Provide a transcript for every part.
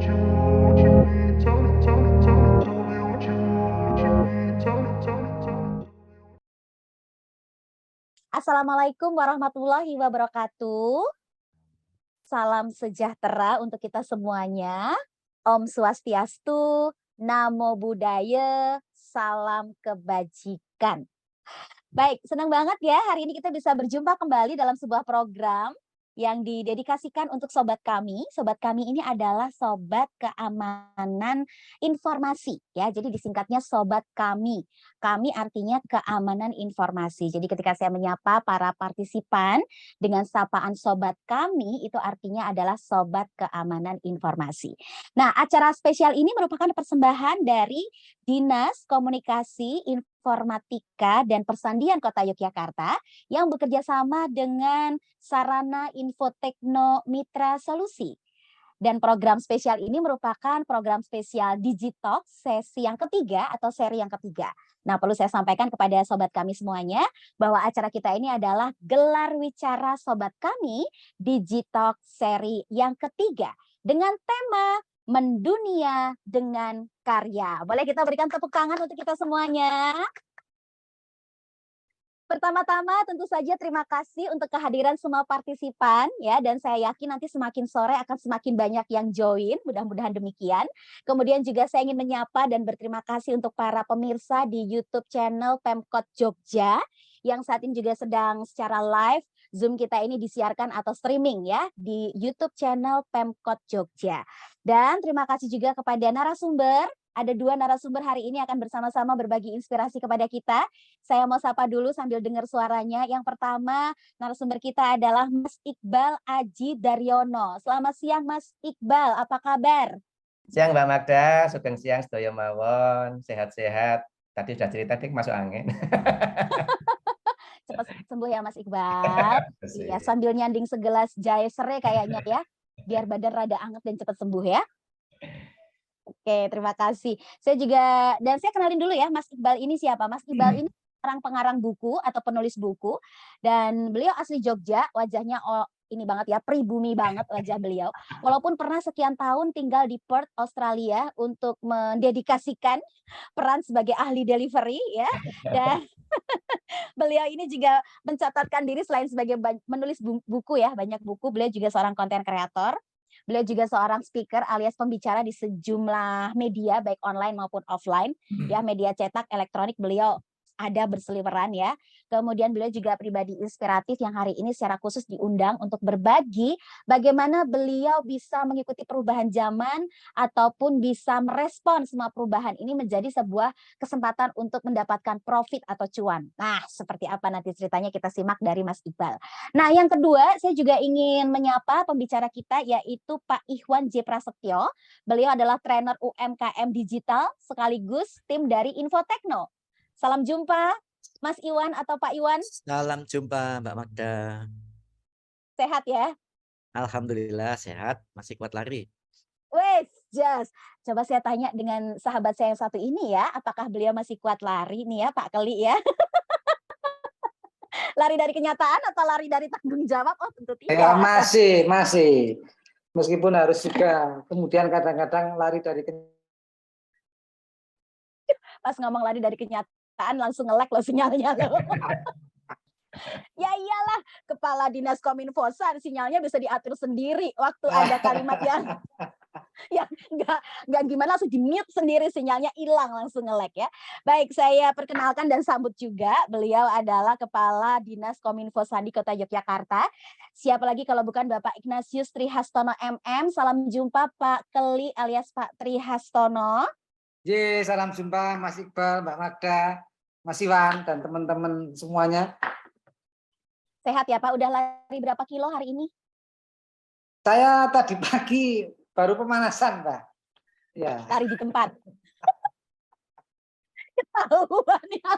Assalamualaikum warahmatullahi wabarakatuh. Salam sejahtera untuk kita semuanya. Om Swastiastu, Namo Buddhaya, salam kebajikan. Baik, senang banget ya hari ini kita bisa berjumpa kembali dalam sebuah program yang didedikasikan untuk sobat kami. Sobat kami ini adalah sobat keamanan informasi ya. Jadi disingkatnya sobat kami. Kami artinya keamanan informasi. Jadi ketika saya menyapa para partisipan dengan sapaan sobat kami, itu artinya adalah sobat keamanan informasi. Nah, acara spesial ini merupakan persembahan dari Dinas Komunikasi Informatika dan Persandian Kota Yogyakarta yang bekerja sama dengan Sarana Infotekno Mitra Solusi. Dan program spesial ini merupakan program spesial Digitalk sesi yang ketiga atau seri yang ketiga. Nah, perlu saya sampaikan kepada sobat kami semuanya bahwa acara kita ini adalah gelar wicara sobat kami Digitalk seri yang ketiga dengan tema mendunia dengan karya. Boleh kita berikan tepuk tangan untuk kita semuanya? Pertama-tama tentu saja terima kasih untuk kehadiran semua partisipan ya, dan saya yakin nanti semakin sore akan semakin banyak yang join, mudah-mudahan demikian. Kemudian juga saya ingin menyapa dan berterima kasih untuk para pemirsa di YouTube channel Pemkot Jogja yang saat ini juga sedang secara live Zoom kita ini disiarkan atau streaming ya di YouTube channel Pemkot Jogja. Dan terima kasih juga kepada narasumber. Ada 2 narasumber hari ini akan bersama-sama berbagi inspirasi kepada kita. Saya mau sapa dulu sambil dengar suaranya. Yang pertama, narasumber kita adalah Mas Iqbal Aji Daryono. Selamat siang Mas Iqbal, apa kabar? Siang Mbak Magda, sugeng siang sedaya mawon, sehat-sehat. Tadi sudah cerita dik masuk angin. Cepat sembuh ya Mas Iqbal. Iya, sambil nyanding segelas jahe serai kayaknya ya. Biar badan rada anget dan cepat sembuh ya. Oke, terima kasih. Saya juga, dan saya kenalin dulu ya, Mas Iqbal ini siapa? Mas Iqbal ini seorang pengarang buku atau penulis buku, dan beliau asli Jogja, wajahnya ini banget ya, pribumi banget wajah beliau. Walaupun pernah sekian tahun tinggal di Perth, Australia untuk mendedikasikan peran sebagai ahli delivery ya, dan beliau ini juga mencatatkan diri selain sebagai menulis buku ya, banyak buku, beliau juga seorang konten kreator. Beliau juga seorang speaker alias pembicara di sejumlah media baik online maupun offline ya, media cetak, elektronik beliau ada berseliweran ya. Kemudian beliau juga pribadi inspiratif yang hari ini secara khusus diundang untuk berbagi bagaimana beliau bisa mengikuti perubahan zaman ataupun bisa merespon semua perubahan ini menjadi sebuah kesempatan untuk mendapatkan profit atau cuan. Nah, seperti apa nanti ceritanya kita simak dari Mas Iqbal. Nah, yang kedua saya juga ingin menyapa pembicara kita yaitu Pak Ikhwan J. Prasetyo. Beliau adalah trainer UMKM digital sekaligus tim dari Infotekno. Salam jumpa Mas Iwan atau Pak Iwan. Salam jumpa Mbak Magda. Sehat ya? Alhamdulillah sehat, masih kuat lari. Wes, just. Coba saya tanya dengan sahabat saya yang satu ini ya, apakah beliau masih kuat lari nih ya Pak Keli ya? Lari dari kenyataan atau lari dari tanggung jawab? Oh tentu tidak. Ya, masih. Meskipun harus juga kemudian kadang-kadang lari dari pas ngomong lari dari kenyataan langsung nge-lag loh sinyalnya loh. Ya iyalah, kepala dinas Kominfosan sinyalnya bisa diatur sendiri waktu ada kalimat yang nggak gimana langsung di-mute sendiri, sinyalnya hilang langsung nge-lag ya. Baik, saya perkenalkan dan sambut juga beliau adalah Kepala Dinas Kominfosan di Kota Yogyakarta. Siapa lagi kalau bukan Bapak Ignatius Trihastono MM. Salam jumpa Pak Keli alias Pak Trihastono. salam jumpa Mas Iqbal, Mbak Magda, Mas Iwan, dan teman-teman semuanya. Sehat ya Pak, udah lari berapa kilo hari ini? Saya tadi pagi baru pemanasan, Pak. Ya. Lari di tempat. Ketahuan ya.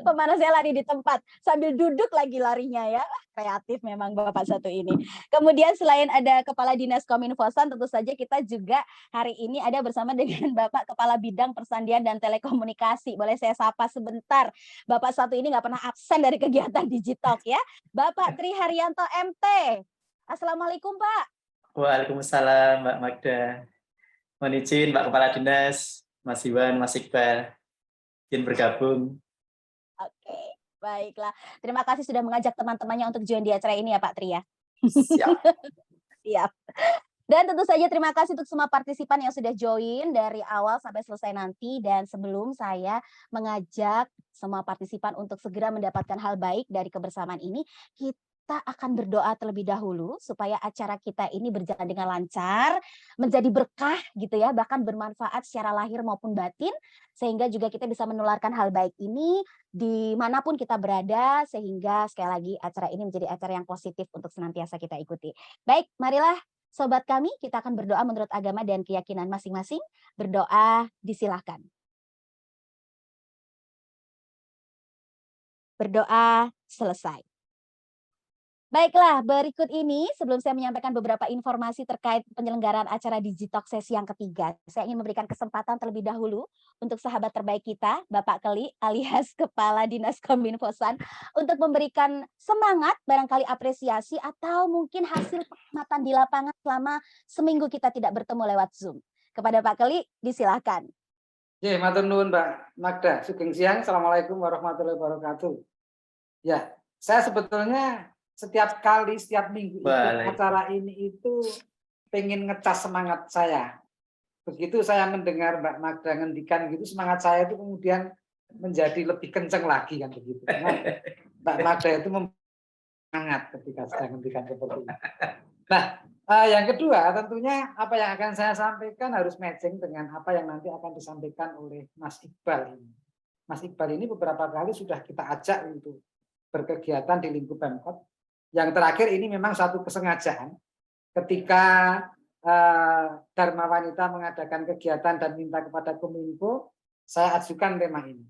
Pemanasnya lari di tempat sambil duduk lagi larinya ya. Kreatif memang Bapak satu ini. Kemudian selain ada Kepala Dinas Kominfosan, tentu saja kita juga hari ini ada bersama dengan Bapak Kepala Bidang Persandian dan Telekomunikasi. Boleh saya sapa sebentar. Bapak satu ini nggak pernah absen dari kegiatan Digitalk ya. Bapak Tri Haryanto MT. Assalamualaikum Pak. Waalaikumsalam Mbak Magda. Mohon izin Pak Kepala Dinas, Mas Iwan, Mas Iqbal, izin bergabung. Oke, baiklah. Terima kasih sudah mengajak teman-temannya untuk join di acara ini ya Pak Tri ya. Siap. Siap. Dan tentu saja terima kasih untuk semua partisipan yang sudah join dari awal sampai selesai nanti. Dan sebelum saya mengajak semua partisipan untuk segera mendapatkan hal baik dari kebersamaan ini, kita akan berdoa terlebih dahulu supaya acara kita ini berjalan dengan lancar, menjadi berkah gitu ya, bahkan bermanfaat secara lahir maupun batin, sehingga juga kita bisa menularkan hal baik ini dimanapun kita berada, sehingga sekali lagi acara ini menjadi acara yang positif untuk senantiasa kita ikuti. Baik, marilah Sobat kami, kita akan berdoa menurut agama dan keyakinan masing-masing. Berdoa disilahkan. Berdoa selesai. Baiklah, berikut ini sebelum saya menyampaikan beberapa informasi terkait penyelenggaraan acara Digitalk sesi yang ketiga, saya ingin memberikan kesempatan terlebih dahulu untuk sahabat terbaik kita, Bapak Keli alias Kepala Dinas Kominfosan, untuk memberikan semangat, barangkali apresiasi, atau mungkin hasil pengamatan di lapangan selama seminggu kita tidak bertemu lewat Zoom. Kepada Pak Keli, disilahkan. Ya, matur nuwun Mbak Magda. Sugeng siang. Assalamualaikum warahmatullahi wabarakatuh. Ya, saya sebetulnya setiap kali, setiap minggu ikut acara ini itu pengen ngecas semangat saya. Begitu saya mendengar Mbak Magda ngendikan gitu, semangat saya itu kemudian menjadi lebih kenceng lagi kan begitu. Karena Mbak Magda itu semangat ketika saya ngendikan seperti itu. Nah, yang kedua tentunya apa yang akan saya sampaikan harus matching dengan apa yang nanti akan disampaikan oleh Mas Iqbal ini. Mas Iqbal ini beberapa kali sudah kita ajak untuk berkegiatan di lingkup Pemkot. Yang terakhir ini memang satu kesengajaan ketika Dharma Wanita mengadakan kegiatan dan minta kepada Kominfo, saya ajukan tema ini.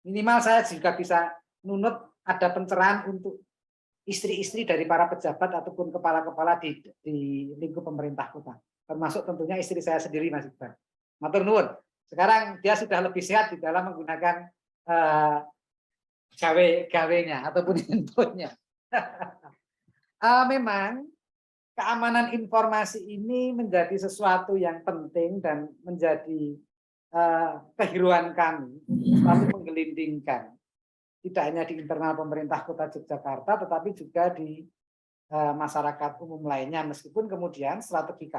Minimal saya juga bisa nunut ada pencerahan untuk istri-istri dari para pejabat ataupun kepala-kepala di lingkup pemerintah kota. Termasuk tentunya istri saya sendiri, Mas Iqbal. Matur nuwun. Sekarang dia sudah lebih sehat di dalam menggunakan gawe-gawenya ataupun handphonenya. Memang keamanan informasi ini menjadi sesuatu yang penting dan menjadi kehiruan kami, selalu menggelindingkan. Tidak hanya di internal pemerintah Kota Yogyakarta, tetapi juga di masyarakat umum lainnya. Meskipun kemudian strategi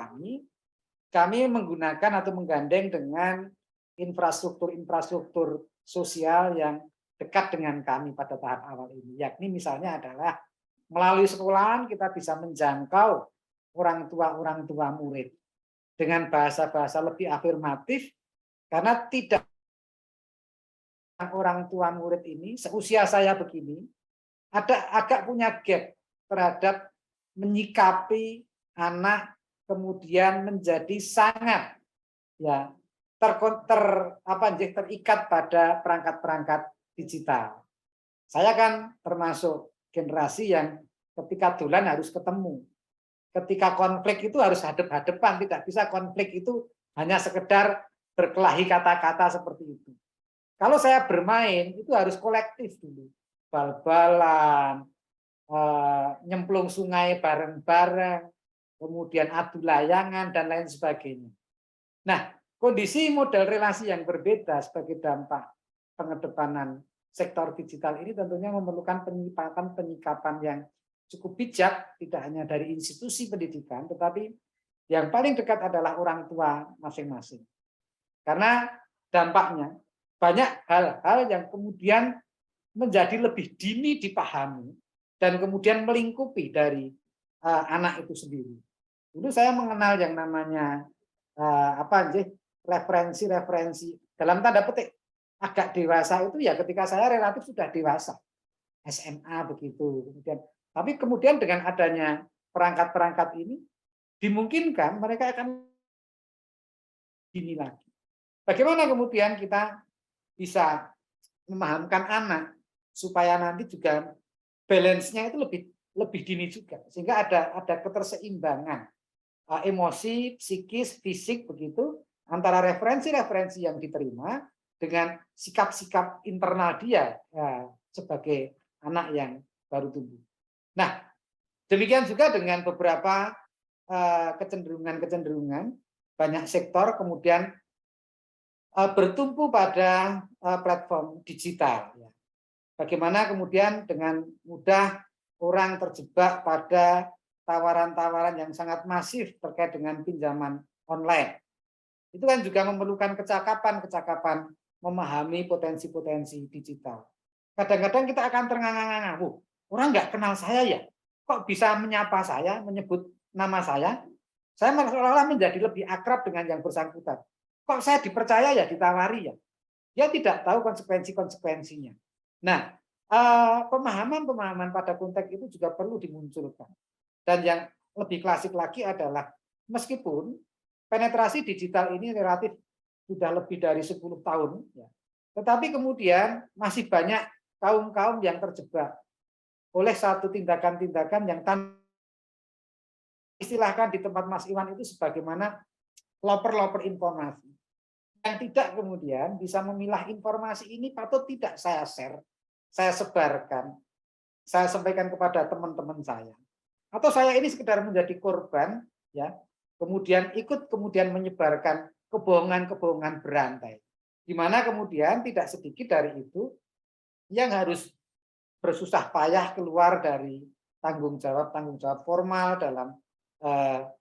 kami menggunakan atau menggandeng dengan infrastruktur sosial yang dekat dengan kami pada tahap awal ini. Yakni misalnya adalah melalui sekolahan kita bisa menjangkau orang tua murid dengan bahasa-bahasa lebih afirmatif, karena tidak orang tua murid ini seusia saya begini agak punya gap terhadap menyikapi anak kemudian menjadi sangat ya terikat pada perangkat-perangkat digital. Saya kan termasuk generasi yang ketika dolan harus ketemu. Ketika konflik itu harus hadap-hadapan, tidak bisa konflik itu hanya sekedar berkelahi kata-kata seperti itu. Kalau saya bermain itu harus kolektif dulu. Bal-balan, nyemplung sungai bareng-bareng, kemudian adu layangan dan lain sebagainya. Nah, kondisi model relasi yang berbeda sebagai dampak pengedepanan sektor digital ini tentunya memerlukan penyikapan yang cukup bijak, tidak hanya dari institusi pendidikan, tetapi yang paling dekat adalah orang tua masing-masing. Karena dampaknya banyak hal-hal yang kemudian menjadi lebih dini dipahami dan kemudian melingkupi dari anak itu sendiri. Dulu saya mengenal yang namanya referensi dalam tanda petik agak dewasa itu ya ketika saya relatif sudah dewasa, SMA begitu. Kemudian dengan adanya perangkat-perangkat ini dimungkinkan mereka akan dini lagi. Bagaimana kemudian kita bisa memahamkan anak supaya nanti juga balance-nya itu lebih dini juga, sehingga ada keterseimbangan emosi, psikis, fisik begitu antara referensi-referensi yang diterima dengan sikap-sikap internal dia sebagai anak yang baru tumbuh. Nah, demikian juga dengan beberapa kecenderungan-kecenderungan banyak sektor kemudian bertumpu pada platform digital. Ya. Bagaimana kemudian dengan mudah orang terjebak pada tawaran-tawaran yang sangat masif terkait dengan pinjaman online. Itu kan juga memerlukan kecakapan memahami potensi-potensi digital. Kadang-kadang kita akan ternganga-nganga, orang nggak kenal saya ya, kok bisa menyapa saya, menyebut nama saya seolah-olah menjadi lebih akrab dengan yang bersangkutan. Kok saya dipercaya ya, ditawari ya. Dia tidak tahu konsekuensi-konsekuensinya. Nah, pemahaman-pemahaman pada konteks itu juga perlu dimunculkan. Dan yang lebih klasik lagi adalah meskipun penetrasi digital ini relatif sudah lebih dari 10 tahun, ya, tetapi kemudian masih banyak kaum-kaum yang terjebak oleh satu tindakan-tindakan yang istilahkan di tempat Mas Iwan itu sebagaimana loper-loper informasi. Yang tidak kemudian bisa memilah informasi ini patut tidak saya share, saya sebarkan, saya sampaikan kepada teman-teman saya. Atau saya ini sekedar menjadi korban, ya, kemudian ikut menyebarkan kebohongan-kebohongan berantai. Di mana kemudian tidak sedikit dari itu yang harus bersusah payah keluar dari tanggung jawab formal dalam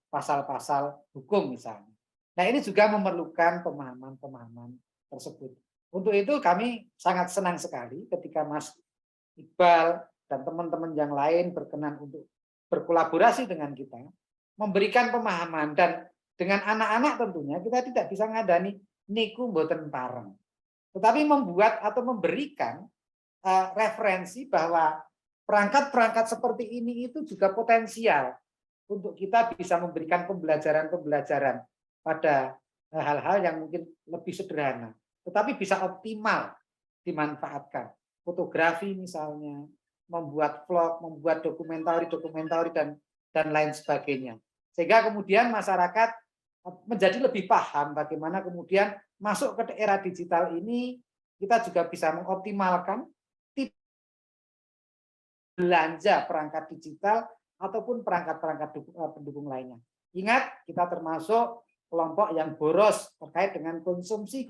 pasal-pasal hukum misalnya. Nah, ini juga memerlukan pemahaman-pemahaman tersebut. Untuk itu kami sangat senang sekali ketika Mas Iqbal dan teman-teman yang lain berkenan untuk berkolaborasi dengan kita, memberikan pemahaman, dan dengan anak-anak tentunya kita tidak bisa ngadani niku mboten pareng. Tetapi membuat atau memberikan referensi bahwa perangkat-perangkat seperti ini itu juga potensial untuk kita bisa memberikan pembelajaran-pembelajaran pada hal-hal yang mungkin lebih sederhana, tetapi bisa optimal dimanfaatkan. Fotografi misalnya, membuat vlog, membuat dokumentari dan lain sebagainya. Sehingga kemudian masyarakat menjadi lebih paham bagaimana kemudian masuk ke era digital ini kita juga bisa mengoptimalkan belanja perangkat digital ataupun perangkat-perangkat pendukung lainnya. Ingat, kita termasuk kelompok yang boros terkait dengan konsumsi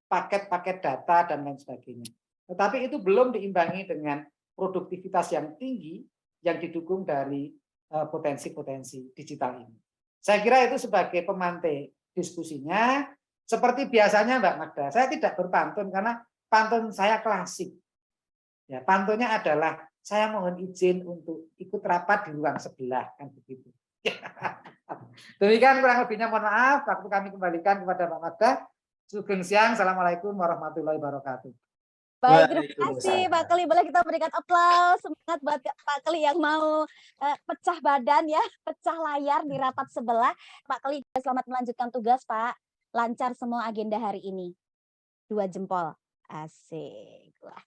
paket-paket data dan lain sebagainya. Tetapi itu belum diimbangi dengan produktivitas yang tinggi yang didukung dari potensi-potensi digital ini. Saya kira itu sebagai pemantik diskusinya. Seperti biasanya Mbak Magda, saya tidak berpantun karena pantun saya klasik. Ya, pantunnya adalah saya mohon izin untuk ikut rapat di ruang sebelah, kan begitu. Demikian kurang lebihnya, mohon maaf. Waktu kami kembalikan kepada Pak Magda. Sugeng siang, assalamualaikum warahmatullahi wabarakatuh. Baik, terima kasih Pak Keli. Boleh kita berikan aplaus semangat buat Pak Keli yang mau pecah badan ya, pecah layar di rapat sebelah. Pak Keli, selamat melanjutkan tugas Pak. Lancar semua agenda hari ini. 2 jempol. Asik. Wah.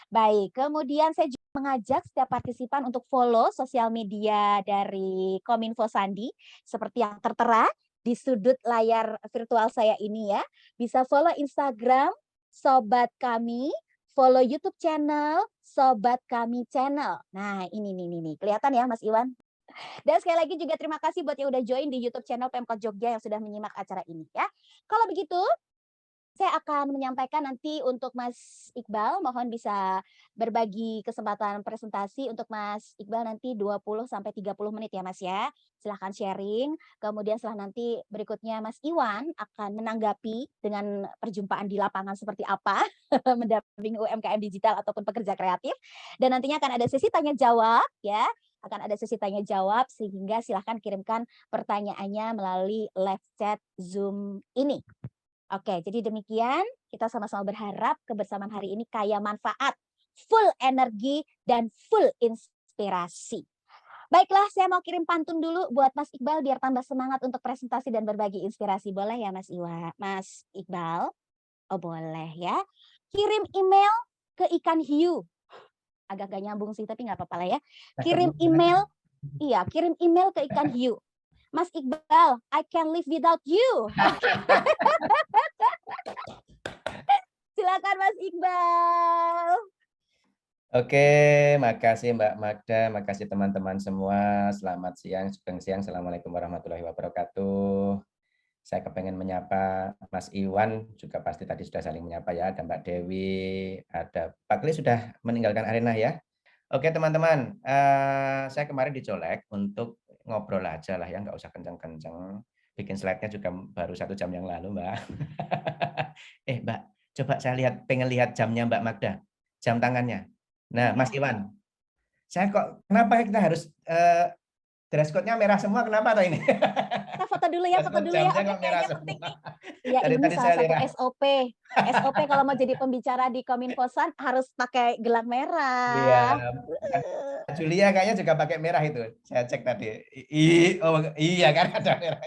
Baik, kemudian saya juga mengajak setiap partisipan untuk follow sosial media dari Kominfo Sandi seperti yang tertera di sudut layar virtual saya ini ya. Bisa follow Instagram Sobat Kami, follow YouTube channel Sobat Kami Channel. Nah, ini nih. Kelihatan ya Mas Iwan? Dan sekali lagi juga terima kasih buat yang udah join di YouTube channel Pemkot Jogja yang sudah menyimak acara ini ya. Kalau begitu, saya akan menyampaikan nanti untuk Mas Iqbal, mohon bisa berbagi kesempatan presentasi untuk Mas Iqbal nanti 20-30 menit ya Mas ya. Silahkan sharing, kemudian setelah nanti berikutnya Mas Iwan akan menanggapi dengan perjumpaan di lapangan seperti apa, mendampingi UMKM digital ataupun pekerja kreatif. Dan nantinya akan ada sesi tanya jawab ya, akan ada sesi tanya jawab sehingga silahkan kirimkan pertanyaannya melalui live chat Zoom ini. Oke, jadi demikian kita sama-sama berharap kebersamaan hari ini kaya manfaat, full energi, dan full inspirasi. Baiklah, saya mau kirim pantun dulu buat Mas Iqbal biar tambah semangat untuk presentasi dan berbagi inspirasi. Boleh ya Mas Iqbal? Oh boleh ya. Kirim email ke ikan hiu. Agak gak nyambung sih, tapi nggak apa-apa lah ya. Kirim email ke ikan hiu. Mas Iqbal, I can live without you. Silakan Mas Iqbal. Oke, makasih Mbak Magda, makasih teman-teman semua. Selamat siang, sugeng siang. Assalamualaikum warahmatullahi wabarakatuh. Saya kepengen menyapa Mas Iwan, juga pasti tadi sudah saling menyapa ya. Ada Mbak Dewi, ada Pak Kli sudah meninggalkan arena ya. Oke teman-teman, saya kemarin dicolek untuk ngobrol aja lah ya, nggak usah kenceng-kenceng. Bikin slide-nya juga baru 1 jam yang lalu Mbak. Mbak, coba saya pengen lihat jamnya Mbak Magda, jam tangannya. Nah Mas Iwan, saya kok kenapa kita harus dress code-nya merah semua, kenapa atau ini? Kita foto dulu ya, foto dulu ya. Jamnya Oke, kok merah kayaknya penting semua. nih. Iya, Dari ini tadi salah saya satu lihat. SOP. SOP kalau mau jadi pembicara di Kominfosan harus pakai gelang Iya, merah. Julia kayaknya juga pakai merah itu. Saya cek tadi. Oh iya kan ada merah.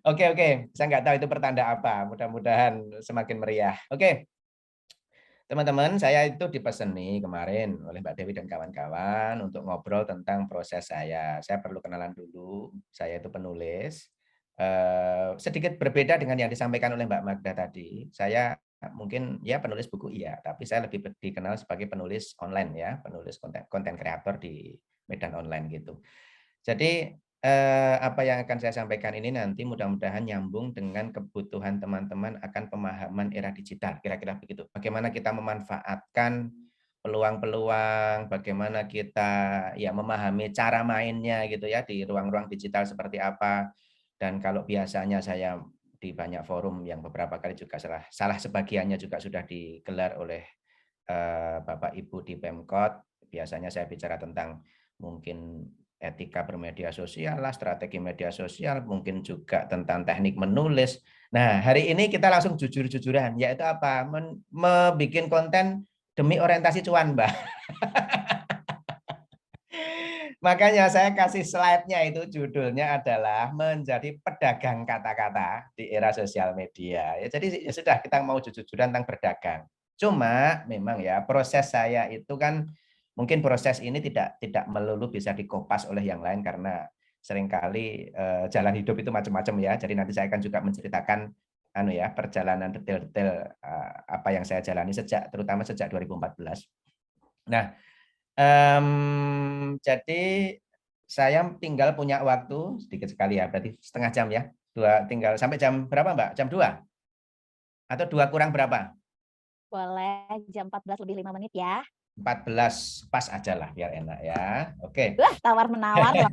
Oke. Saya nggak tahu itu pertanda apa. Mudah-mudahan semakin meriah. Oke. Teman-teman, saya itu dipeseni kemarin oleh Mbak Dewi dan kawan-kawan untuk ngobrol tentang proses saya. Saya perlu kenalan dulu. Saya itu penulis. Sedikit berbeda dengan yang disampaikan oleh Mbak Magda tadi. Saya mungkin ya penulis buku iya, tapi saya lebih dikenal sebagai penulis online ya, penulis konten kreator di medan online gitu. Jadi apa yang akan saya sampaikan ini nanti mudah-mudahan nyambung dengan kebutuhan teman-teman akan pemahaman era digital, kira-kira begitu. Bagaimana kita memanfaatkan peluang-peluang, bagaimana kita ya memahami cara mainnya gitu ya di ruang-ruang digital seperti apa. Dan kalau biasanya saya di banyak forum yang beberapa kali juga salah sebagiannya juga sudah digelar oleh Bapak Ibu di Pemkot, biasanya saya bicara tentang mungkin etika bermedia sosial lah, strategi media sosial, mungkin juga tentang teknik menulis. Nah, hari ini kita langsung jujur-jujuran, yaitu apa? Membuat konten demi orientasi cuan, Mbak. Makanya saya kasih slide-nya itu judulnya adalah menjadi pedagang kata-kata di era sosial media. Ya, jadi ya sudah kita mau jujur-jujuran tentang berdagang. Cuma memang ya proses saya itu kan mungkin proses ini tidak melulu bisa dikopas oleh yang lain karena seringkali jalan hidup itu macam-macam ya. Jadi nanti saya akan juga menceritakan perjalanan detail-detail apa yang saya jalani terutama sejak 2014. Nah, jadi saya tinggal punya waktu sedikit sekali ya, berarti setengah jam ya. Tinggal sampai jam berapa Mbak? Jam 2? Atau 2 kurang berapa? Boleh jam 14 lebih 5 menit ya. 14 pas aja lah biar enak ya. Oke. Wah, tawar-menawar loh.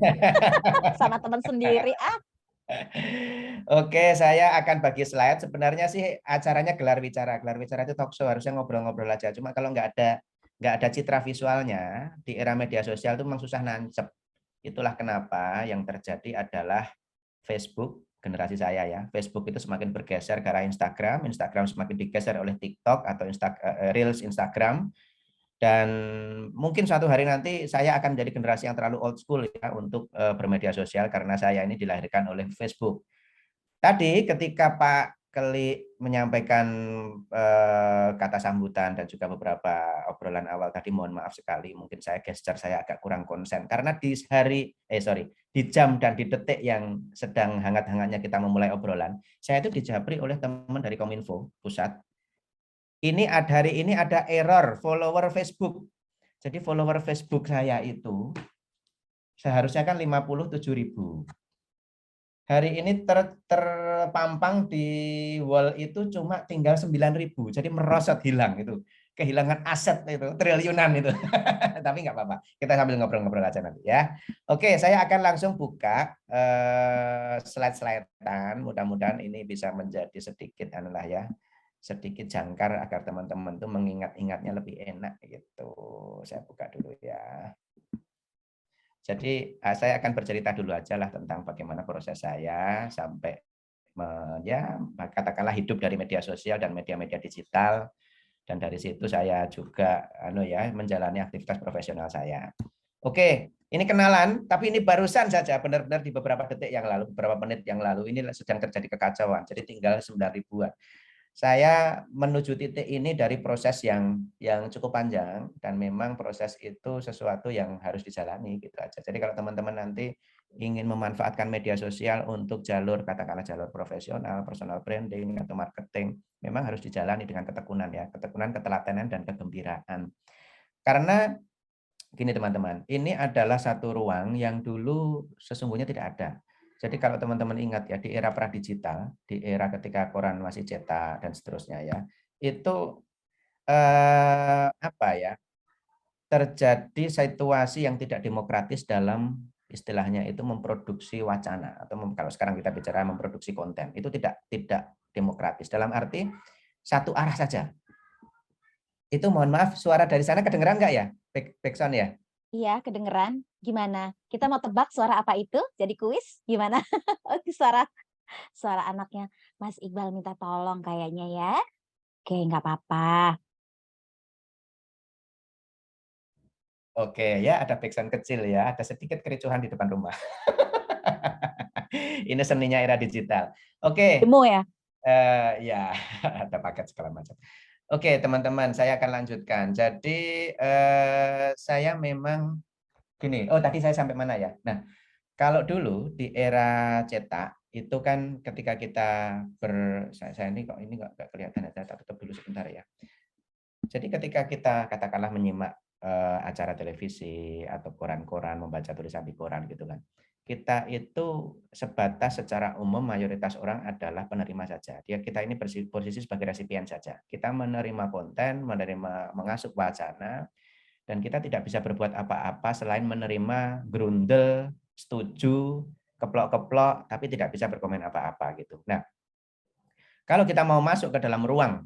Sama teman sendiri. Oke, saya akan bagi slide. Sebenarnya sih acaranya gelar wicara. Gelar wicara itu talk show, harusnya ngobrol-ngobrol aja. Cuma kalau nggak ada citra visualnya di era media sosial itu memang susah nancep. Itulah kenapa yang terjadi adalah Facebook, generasi saya ya. Facebook itu semakin bergeser ke arah Instagram, Instagram semakin digeser oleh TikTok atau Reels Instagram. Dan mungkin suatu hari nanti saya akan menjadi generasi yang terlalu old school ya untuk bermedia sosial karena saya ini dilahirkan oleh Facebook. Tadi ketika Pak Keli menyampaikan kata sambutan dan juga beberapa obrolan awal tadi, mohon maaf sekali mungkin saya gesture saya agak kurang konsen karena di jam dan di detik yang sedang hangat-hangatnya kita memulai obrolan, saya itu dijabri oleh teman dari Kominfo Pusat. Hari ini ada error follower Facebook. Jadi follower Facebook saya itu seharusnya kan 57.000. Hari ini terpampang di wall itu cuma tinggal 9.000. Jadi merosot hilang itu. Kehilangan aset itu, triliunan itu. Tapi nggak apa-apa. Kita sambil ngobrol-ngobrol aja nanti ya. Oke, saya akan langsung buka slide-slidean. Mudah-mudahan ini bisa menjadi sedikit sedikit jangkar agar teman-teman tuh mengingat-ingatnya lebih enak gitu. Saya buka dulu ya. Jadi saya akan bercerita dulu aja lah tentang bagaimana proses saya sampai katakanlah hidup dari media sosial dan media-media digital, dan dari situ saya juga menjalani aktivitas profesional saya. Oke, ini kenalan, tapi ini barusan saja benar-benar di beberapa detik yang lalu, beberapa menit yang lalu ini sedang terjadi kekacauan. Jadi tinggal 9.000-an. Saya menuju titik ini dari proses yang cukup panjang dan memang proses itu sesuatu yang harus dijalani gitu aja. Jadi kalau teman-teman nanti ingin memanfaatkan media sosial untuk katakanlah jalur profesional, personal branding atau marketing, memang harus dijalani dengan ketekunan ya, ketekunan, ketelatenan dan kegembiraan. Karena gini teman-teman, ini adalah satu ruang yang dulu sesungguhnya tidak ada. Jadi kalau teman-teman ingat ya, di era pradigital, di era ketika koran masih cetak dan seterusnya ya, itu apa ya, terjadi situasi yang tidak demokratis dalam istilahnya itu memproduksi wacana atau kalau sekarang kita bicara memproduksi konten, itu tidak demokratis dalam arti satu arah saja. Itu mohon maaf, suara dari sana kedengeran nggak ya? Backsound ya? Iya, kedengeran. Gimana? Kita mau tebak suara apa itu? Jadi kuis? Gimana? Suara anaknya Mas Iqbal minta tolong kayaknya ya. Oke, nggak apa-apa. Oke, ya ada backsound kecil ya, ada sedikit kericuhan di depan rumah. Ini seninya era digital. Oke. Demo ya? Ya, ada paket segala macam. Oke, teman-teman, saya akan lanjutkan. Jadi saya memang gini. Oh, tadi saya sampai mana ya? Nah, kalau dulu di era cetak itu kan ketika kita saya ini kok ini nggak kelihatan, saya tutup dulu sebentar ya. Jadi ketika kita katakanlah menyimak acara televisi atau koran-koran, membaca tulisan di koran gitu kan. Kita itu sebatas secara umum mayoritas orang adalah penerima saja. Kita ini posisi sebagai resipien saja. Kita menerima konten, mengasup wacana, dan kita tidak bisa berbuat apa-apa selain menerima, grundel, setuju, keplok-keplok, tapi tidak bisa berkomen apa-apa gitu. Nah, kalau kita mau masuk ke dalam ruang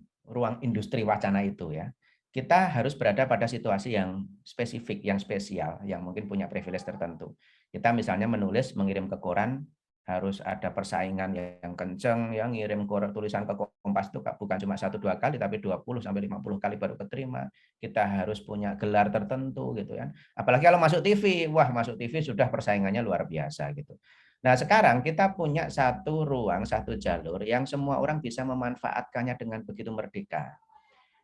industri wacana itu ya, kita harus berada pada situasi yang spesifik, yang spesial, yang mungkin punya privilege tertentu. Kita misalnya menulis, mengirim ke koran, harus ada persaingan yang kenceng, yang ngirim tulisan ke Kompas itu bukan cuma 1-2 kali, tapi 20-50 kali baru keterima. Kita harus punya gelar tertentu gitu ya. Apalagi kalau masuk TV, wah masuk TV sudah persaingannya luar biasa gitu. Nah sekarang kita punya satu ruang, satu jalur yang semua orang bisa memanfaatkannya dengan begitu merdeka.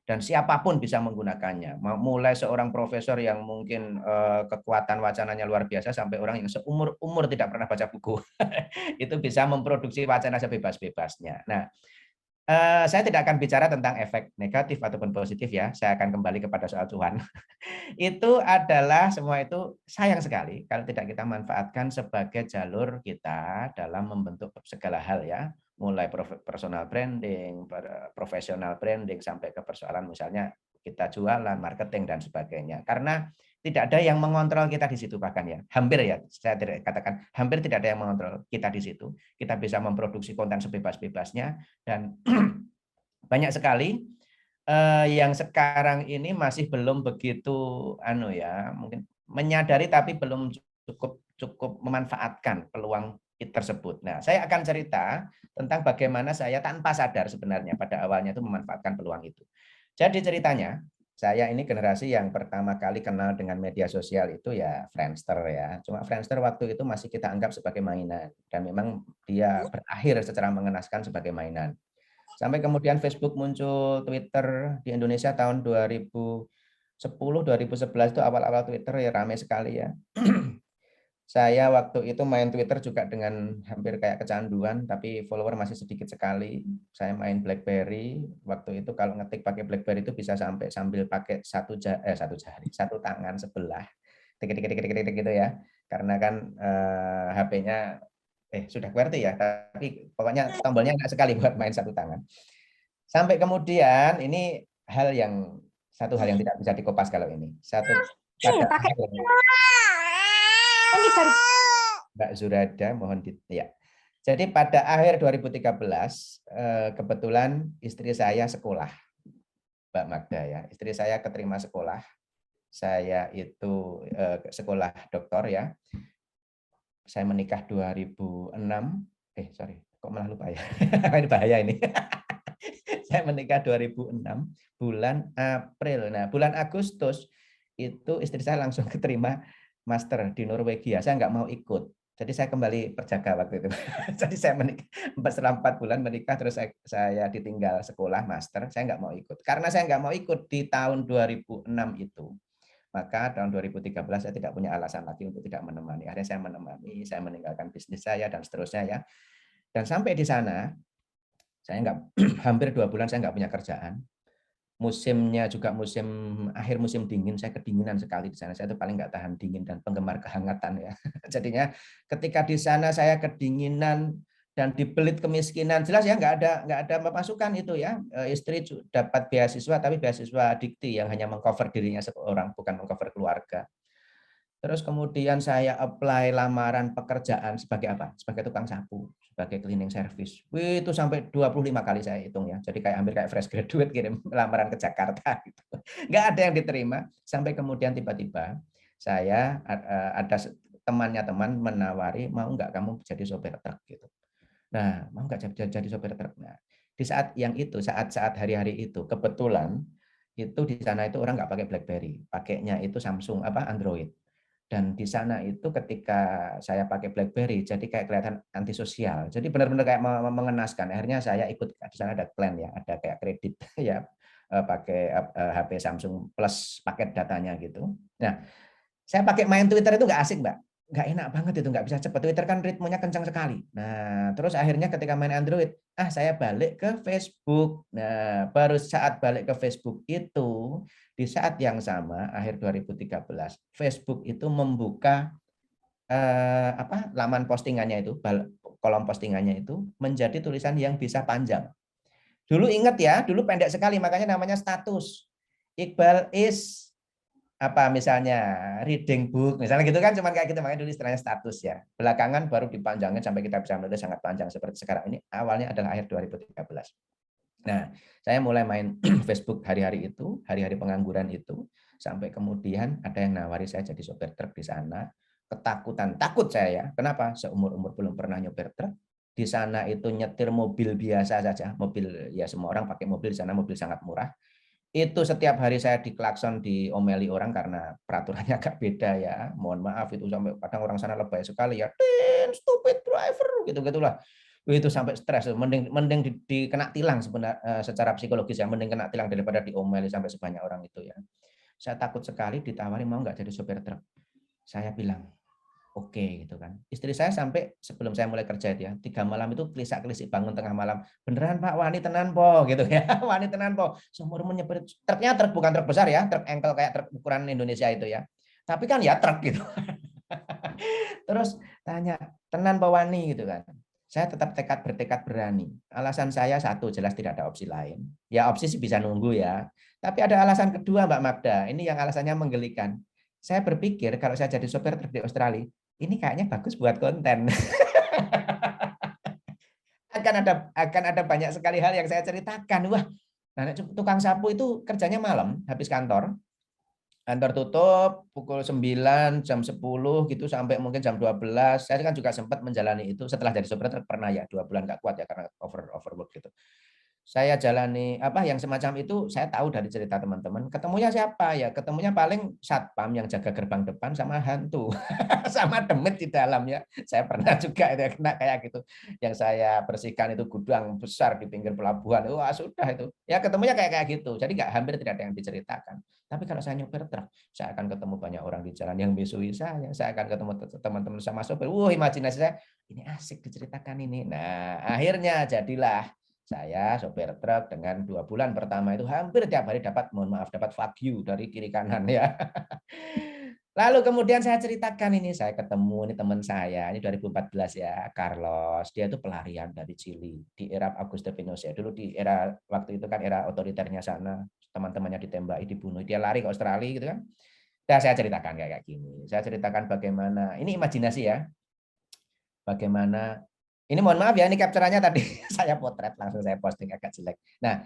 Dan siapapun bisa menggunakannya. Mulai seorang profesor yang mungkin kekuatan wacananya luar biasa sampai orang yang seumur-umur tidak pernah baca buku. Itu bisa memproduksi wacana sebebas-bebasnya. Nah, saya tidak akan bicara tentang efek negatif ataupun positif ya. Saya akan kembali kepada soal cuan. Itu adalah semua itu sayang sekali kalau tidak kita manfaatkan sebagai jalur kita dalam membentuk segala hal ya. Mulai personal branding, profesional branding, sampai ke persoalan misalnya kita jualan, marketing, dan sebagainya. Karena tidak ada yang mengontrol kita di situ bahkan ya. Hampir ya, saya katakan hampir tidak ada yang mengontrol kita di situ. Kita bisa memproduksi konten sebebas-bebasnya dan banyak sekali yang sekarang ini masih belum begitu mungkin menyadari tapi belum cukup memanfaatkan peluang tersebut. Nah, saya akan cerita tentang bagaimana saya tanpa sadar sebenarnya pada awalnya itu memanfaatkan peluang itu. Jadi ceritanya, saya ini generasi yang pertama kali kenal dengan media sosial itu ya Friendster ya. Cuma Friendster waktu itu masih kita anggap sebagai mainan dan memang dia berakhir secara mengenaskan sebagai mainan. Sampai kemudian Facebook muncul, Twitter di Indonesia tahun 2010-2011 itu awal-awal Twitter ya ramai sekali ya. Saya waktu itu main Twitter juga dengan hampir kayak kecanduan, tapi follower masih sedikit sekali. Saya main BlackBerry, waktu itu kalau ngetik pakai BlackBerry itu bisa sampai sambil pakai satu tangan sebelah, tik gitu ya. Karena kan HP-nya sudah QWERTY ya, tapi pokoknya tombolnya enak sekali buat main satu tangan. Sampai kemudian ini satu hal yang tidak bisa dikopas kalau ini. Mbak Zurada, mohon ya. Jadi pada akhir 2013 kebetulan istri saya sekolah, Mbak Magda ya. Istri saya keterima sekolah. Saya itu sekolah doktor ya. Saya menikah 2006. Kok malah lupa ya. Ini bahaya ini. Saya menikah 2006 bulan April. Nah, bulan Agustus itu istri saya langsung keterima master di Norwegia. Saya nggak mau ikut. Jadi saya kembali perjaka waktu itu. Jadi saya menikah setelah 4 bulan menikah, terus saya ditinggal sekolah master. Saya nggak mau ikut. Karena saya nggak mau ikut di tahun 2006 itu. Maka tahun 2013 saya tidak punya alasan lagi untuk tidak menemani. Akhirnya saya menemani, saya meninggalkan bisnis saya dan seterusnya ya. Dan sampai di sana, saya hampir 2 bulan saya nggak punya kerjaan. musimnya juga akhir musim dingin, saya kedinginan sekali di sana. Saya itu paling nggak tahan dingin dan penggemar kehangatan ya. Jadinya ketika di sana saya kedinginan dan dibelit kemiskinan, jelas ya nggak ada pemasukan itu ya. Istri dapat beasiswa tapi beasiswa dikti yang hanya mengcover dirinya seorang, bukan mengcover keluarga. Terus kemudian saya apply lamaran pekerjaan sebagai apa? Sebagai tukang sapu, sebagai cleaning service. Wih, itu sampai 25 kali saya hitung ya. Jadi hampir kayak fresh graduate kirim lamaran ke Jakarta gitu. Nggak ada yang diterima sampai kemudian tiba-tiba saya ada teman menawari, mau nggak kamu jadi sopir truk gitu. Nah, mau nggak jadi sopir truk. Nah, di saat yang itu, saat hari-hari itu kebetulan itu di sana itu orang nggak pakai BlackBerry, pakainya itu Samsung Android. Dan di sana itu ketika saya pakai BlackBerry, jadi kayak kelihatan antisosial. Jadi benar-benar kayak mengenaskan. Akhirnya saya ikut di sana ada plan ya, ada kayak kredit ya, pakai HP Samsung Plus paket datanya gitu. Nah, saya pakai main Twitter itu nggak asik, Mbak. Nggak enak banget itu, nggak bisa cepat. Twitter kan ritmenya kencang sekali. Nah, terus akhirnya ketika main Android, saya balik ke Facebook. Nah, baru saat balik ke Facebook itu, di saat yang sama, akhir 2013, Facebook itu membuka laman postingannya itu, kolom postingannya itu menjadi tulisan yang bisa panjang. Dulu ingat ya, dulu pendek sekali, makanya namanya status. Iqbal is misalnya reading book, misalnya gitu kan, cuman kayak gitu, makanya dulu istilahnya status ya. Belakangan baru dipanjangin sampai kita bisa menulis sangat panjang seperti sekarang ini. Awalnya adalah akhir 2013. Nah, saya mulai main Facebook hari-hari itu, hari-hari pengangguran itu, sampai kemudian ada yang nawari saya jadi sopir truk di sana. Ketakutan, takut saya ya. Kenapa? Seumur-umur belum pernah nyopir truk. Di sana itu nyetir mobil biasa saja, mobil ya semua orang pakai mobil di sana, mobil sangat murah. Itu setiap hari saya diklakson, diomeli orang karena peraturannya agak beda ya. Mohon maaf itu sampai kadang orang sana lebay sekali ya. Stupid driver gitu-gitulah. Itu sampai stres, mending dikena tilang sebenarnya secara psikologis ya, mending kena tilang daripada diomeli sampai sebanyak orang itu ya. Saya takut sekali ditawari mau nggak jadi sopir truk. Saya bilang oke gitu kan. Istri saya sampai sebelum saya mulai kerja itu ya, 3 malam itu kelisak-kelisik bangun tengah malam. Beneran Pak, wani tenan po gitu ya. Wani tenan po. Seumur menyepir truknya, truk bukan truk besar ya, truk engkel kayak truk ukuran Indonesia itu ya. Tapi kan ya truk gitu. Terus tanya, tenan po wani gitu kan. Saya tetap bertekad berani. Alasan saya satu, jelas tidak ada opsi lain. Ya opsi sih bisa nunggu ya. Tapi ada alasan kedua Mbak Magda. Ini yang alasannya menggelikan. Saya berpikir kalau saya jadi sopir truk di Australia, ini kayaknya bagus buat konten. akan ada banyak sekali hal yang saya ceritakan. Wah, nah, tukang sapu itu kerjanya malam, habis kantor. Kantor tutup pukul 9, jam 10 gitu sampai mungkin jam 12. Saya kan juga sempat menjalani itu setelah jadi sopir truk, pernah ya 2 bulan nggak kuat ya karena overwork gitu. Saya jalani yang semacam itu, saya tahu dari cerita teman-teman. Ketemunya siapa ya? Ketemunya paling satpam yang jaga gerbang depan sama hantu. Sama demit di dalam ya. Saya pernah juga itu kena kayak gitu. Yang saya bersihkan itu gudang besar di pinggir pelabuhan. Wah, sudah itu. Ya ketemunya kayak gitu. Jadi hampir tidak ada yang diceritakan. Tapi kalau saya nyopir truk, saya akan ketemu banyak orang di jalan yang besui saya. Saya akan ketemu teman-teman sama sopir. Wah, imajinasi saya, ini asik diceritakan ini. Nah, akhirnya jadilah saya sopir truk dengan 2 bulan pertama itu hampir tiap hari dapat fuck you dari kiri kanan ya. Lalu kemudian saya ceritakan ini, saya ketemu ini teman saya, ini 2014 ya, Carlos. Dia itu pelarian dari Chili di era Augusto Pinochet. Dulu di era waktu itu kan era otoriternya sana, teman-temannya ditembaki, dibunuh. Dia lari ke Australia gitu kan. Dan saya ceritakan kayak gini. Saya ceritakan bagaimana, ini imajinasi ya, bagaimana ini mohon maaf ya, ini capture-nya tadi saya potret langsung saya posting agak jelek. Nah,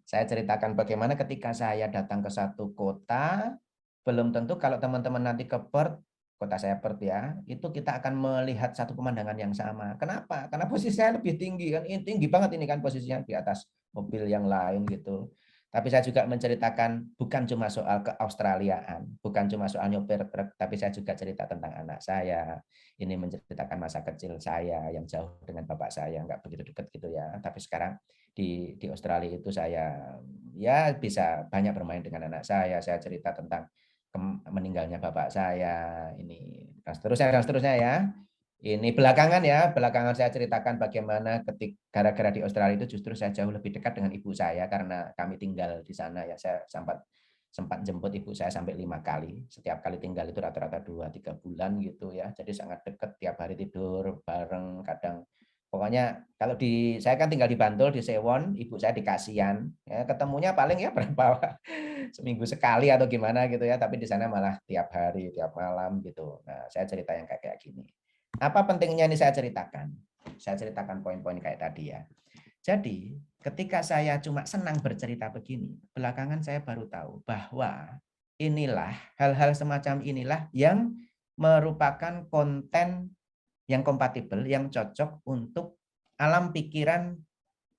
saya ceritakan bagaimana ketika saya datang ke satu kota, belum tentu kalau teman-teman nanti ke Perth, kota saya Perth ya, itu kita akan melihat satu pemandangan yang sama. Kenapa? Karena posisi saya lebih tinggi kan, ini tinggi banget ini kan posisinya di atas mobil yang lain gitu. Tapi saya juga menceritakan bukan cuma soal keaustraliaan, bukan cuma soal nyopir truk, tapi saya juga cerita tentang anak saya. Ini menceritakan masa kecil saya yang jauh dengan bapak saya, nggak begitu dekat gitu ya. Tapi sekarang di Australia itu saya ya bisa banyak bermain dengan anak saya cerita tentang meninggalnya bapak saya, ini dan seterusnya ya. Ini belakangan ya, belakangan saya ceritakan bagaimana gara-gara di Australia itu justru saya jauh lebih dekat dengan ibu saya karena kami tinggal di sana ya. Saya sempat jemput ibu saya sampai 5 kali. Setiap kali tinggal itu rata-rata 2-3 bulan gitu ya. Jadi sangat dekat, tiap hari tidur bareng, kadang pokoknya kalau saya kan tinggal di Bantul di Sewon, ibu saya di Kasian. Ya, ketemunya paling ya berapa seminggu sekali atau gimana gitu ya, tapi di sana malah tiap hari, tiap malam gitu. Nah, saya cerita yang kayak gini. Apa pentingnya ini saya ceritakan? Saya ceritakan poin-poin kayak tadi ya. Jadi, ketika saya cuma senang bercerita begini, belakangan saya baru tahu bahwa inilah hal-hal semacam inilah yang merupakan konten yang kompatibel, yang cocok untuk alam pikiran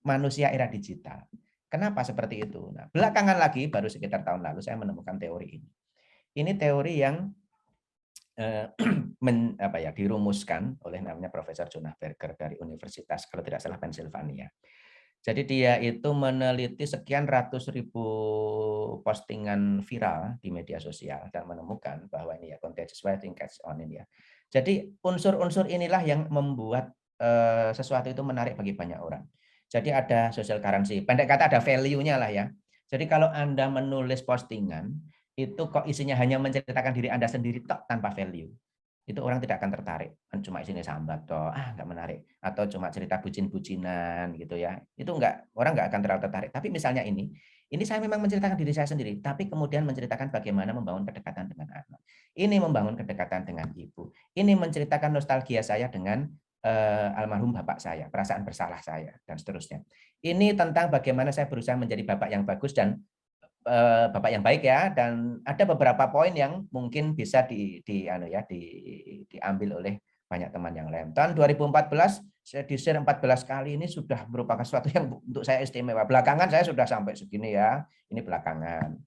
manusia era digital. Kenapa seperti itu? Nah, belakangan lagi, baru sekitar tahun lalu saya menemukan teori ini. Ini teori yang dirumuskan oleh namanya Profesor Jonah Berger dari Universitas, kalau tidak salah, Pennsylvania. Jadi dia itu meneliti sekian ratus ribu postingan viral di media sosial dan menemukan bahwa ini ya contagious writing catch on ini ya. Jadi unsur-unsur inilah yang membuat sesuatu itu menarik bagi banyak orang. Jadi ada social currency, pendek kata ada value-nya lah ya. Jadi kalau Anda menulis postingan, itu kok isinya hanya menceritakan diri Anda sendiri tok tanpa value, itu orang tidak akan tertarik. Kan cuma isinya sambat toh, nggak menarik. Atau cuma cerita bucin-bucinan gitu ya, itu orang nggak akan terlalu tertarik. Tapi misalnya ini saya memang menceritakan diri saya sendiri, tapi kemudian menceritakan bagaimana membangun kedekatan dengan anak, ini membangun kedekatan dengan ibu, ini menceritakan nostalgia saya dengan almarhum bapak saya, perasaan bersalah saya, dan seterusnya. Ini tentang bagaimana saya berusaha menjadi bapak yang bagus dan bapak yang baik ya, dan ada beberapa poin yang mungkin bisa diambil oleh banyak teman yang lain. Tahun 2014 saya di-share 14 kali, ini sudah merupakan sesuatu yang untuk saya istimewa. Belakangan saya sudah sampai segini ya, ini belakangan.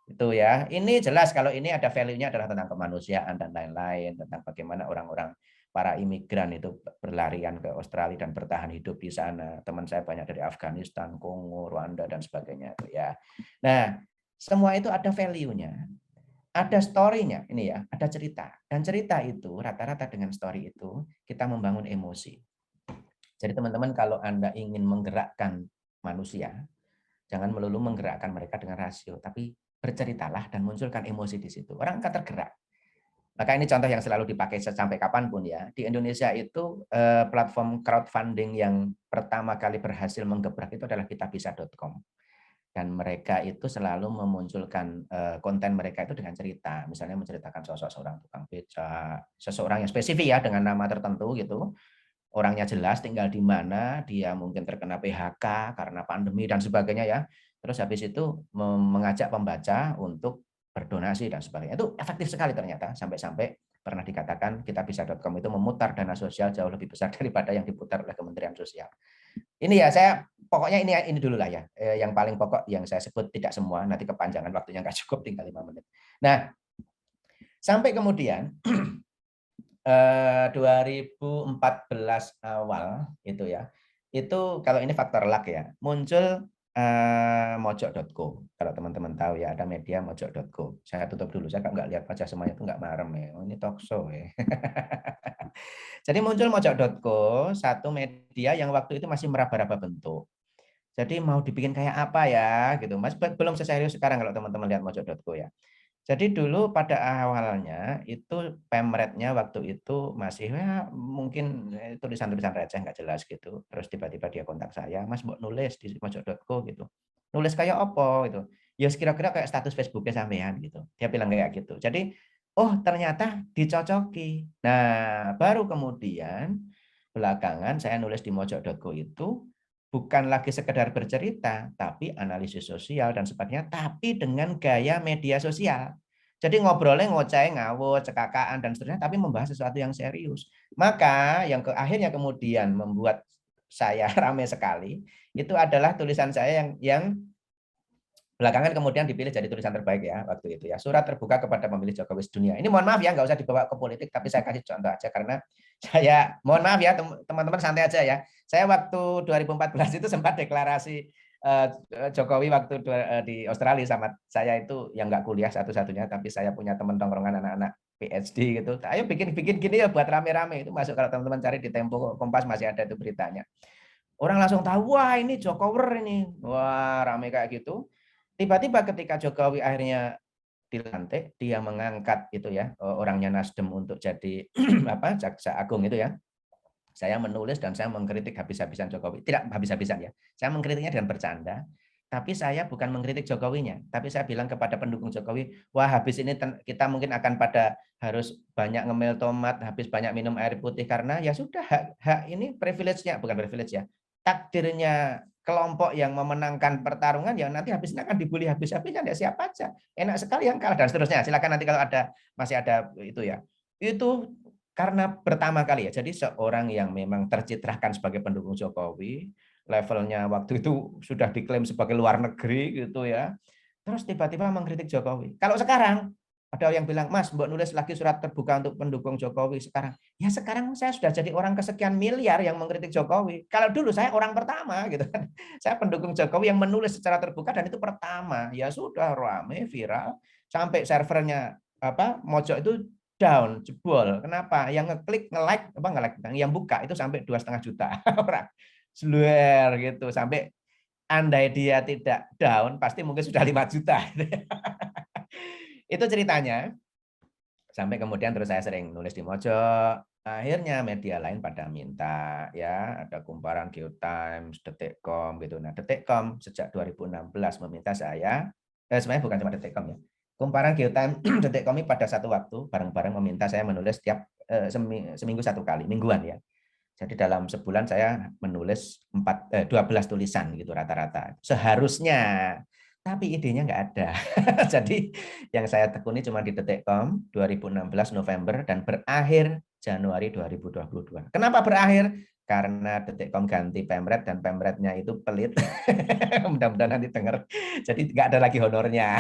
Itu ya. Ini jelas kalau ini ada value-nya adalah tentang kemanusiaan dan lain-lain, tentang bagaimana orang-orang para imigran itu berlarian ke Australia dan bertahan hidup di sana. Teman saya banyak dari Afghanistan, Kongo, Rwanda dan sebagainya ya. Nah, semua itu ada value-nya, ada story-nya, ini ya, ada cerita. Dan cerita itu rata-rata dengan story itu kita membangun emosi. Jadi teman-teman kalau Anda ingin menggerakkan manusia, jangan melulu menggerakkan mereka dengan rasio, tapi berceritalah dan munculkan emosi di situ. Orang akan tergerak. Maka ini contoh yang selalu dipakai sampai kapanpun ya. Di Indonesia itu platform crowdfunding yang pertama kali berhasil menggebrak itu adalah kitabisa.com. Dan mereka itu selalu memunculkan konten mereka itu dengan cerita. Misalnya menceritakan sosok seorang tukang beca, seseorang yang spesifik ya dengan nama tertentu gitu. Orangnya jelas tinggal di mana, dia mungkin terkena PHK karena pandemi dan sebagainya ya. Terus habis itu mengajak pembaca untuk berdonasi dan sebagainya. Itu efektif sekali ternyata, sampai-sampai pernah dikatakan kitabisa.com itu memutar dana sosial jauh lebih besar daripada yang diputar oleh Kementerian Sosial. Ini ya, saya pokoknya ini dulu lah ya, yang paling pokok yang saya sebut, tidak semua, nanti kepanjangan waktunya nggak cukup, tinggal 5 menit. Nah, sampai kemudian 2014 awal itu ya, itu kalau ini faktor luck ya, muncul mojok.co. Kalau teman-teman tahu ya, ada media mojok.co. Saya tutup dulu, saya nggak lihat wajah semuanya itu nggak marem ya. Oh, ini talk show ya. Jadi muncul mojok.co, satu media yang waktu itu masih meraba-raba bentuk. Jadi mau dibikin kayak apa ya gitu, Mas. Belum seserius sekarang kalau teman-teman lihat mojok.co ya. Jadi dulu pada awalnya itu pemretnya waktu itu masih ya mungkin tulisan-tulisan receh nggak jelas gitu. Terus tiba-tiba dia kontak saya, Mas mau nulis di mojok.co gitu. Nulis kayak apa gitu. Ya kira-kira kayak status Facebooknya sampean gitu. Dia bilang kayak gitu. Jadi oh ternyata dicocoki. Nah baru kemudian belakangan saya nulis di mojok.co itu bukan lagi sekedar bercerita, tapi analisis sosial dan sebagainya, tapi dengan gaya media sosial. Jadi ngobrolnya ngoceh, ngawur, cekakaan, dan seterusnya, tapi membahas sesuatu yang serius. Maka yang akhirnya kemudian membuat saya ramai sekali, itu adalah tulisan saya yang belakangan kemudian dipilih jadi tulisan terbaik ya waktu itu ya. Surat terbuka kepada pemilih Jokowi sedunia. Ini mohon maaf ya, nggak usah dibawa ke politik, tapi saya kasih contoh aja karena saya mohon maaf ya teman-teman, santai aja ya. Saya waktu 2014 itu sempat deklarasi Jokowi waktu di Australia sama saya itu yang nggak kuliah satu-satunya, tapi saya punya teman tongkrongan anak-anak PhD gitu. Ayo bikin gini ya buat rame-rame. Itu masuk kalau teman-teman cari di Tempo Kompas masih ada itu beritanya. Orang langsung tahu, wah ini Jokowi ini. Wah, rame kayak gitu. Tiba-tiba ketika Jokowi akhirnya dilantik, dia mengangkat itu ya, orangnya Nasdem untuk jadi apa? Jaksa Agung itu ya. Saya menulis dan saya mengkritik habis-habisan Jokowi. Tidak habis-habisan ya. Saya mengkritiknya dengan bercanda. Tapi saya bukan mengkritik Jokowinya. Tapi saya bilang kepada pendukung Jokowi, wah habis ini kita mungkin akan pada harus banyak ngemil tomat, habis banyak minum air putih. Karena ya sudah, hak ini privilege-nya, bukan privilege ya. Takdirnya kelompok yang memenangkan pertarungan yang nanti habis ini akan dibully habis-habisan ya siapa aja. Enak sekali yang kalah dan seterusnya. Silakan nanti kalau ada masih ada itu ya. Itu karena pertama kali ya, jadi seorang yang memang tercitrahkan sebagai pendukung Jokowi, levelnya waktu itu sudah diklaim sebagai luar negeri gitu ya, terus tiba-tiba mengkritik Jokowi. Kalau sekarang ada yang bilang, Mas, mbok nulis lagi surat terbuka untuk pendukung Jokowi sekarang. Ya sekarang saya sudah jadi orang kesekian miliar yang mengkritik Jokowi. Kalau dulu saya orang pertama gitu kan. Saya pendukung Jokowi yang menulis secara terbuka dan itu pertama. Ya sudah rame, viral, sampai servernya Mojok itu down, jebol. Kenapa? Yang ngeklik, nge-like, yang buka itu sampai 2,5 juta orang. Seluar gitu. Sampai andai dia tidak down, pasti mungkin sudah 5 juta. Itu ceritanya. Sampai kemudian terus saya sering nulis di Mojok. Akhirnya media lain pada minta ya, ada Kumparan, Geotimes, Detikcom gitu. Nah, Detikcom sejak 2016 meminta saya, sebenarnya bukan cuma Detikcom ya. Kumparan, Geotimes, Detikcom pada satu waktu bareng-bareng meminta saya menulis setiap seminggu satu kali, mingguan ya. Jadi dalam sebulan saya menulis 12 tulisan gitu rata-rata. Seharusnya, tapi idenya nggak ada. Jadi yang saya tekuni cuma di Detikcom 2016 November dan berakhir Januari 2022. Kenapa berakhir? Karena Detikcom ganti Pemret dan Pemretnya itu pelit. Mudah-mudahan nanti dengar. Jadi nggak ada lagi honornya.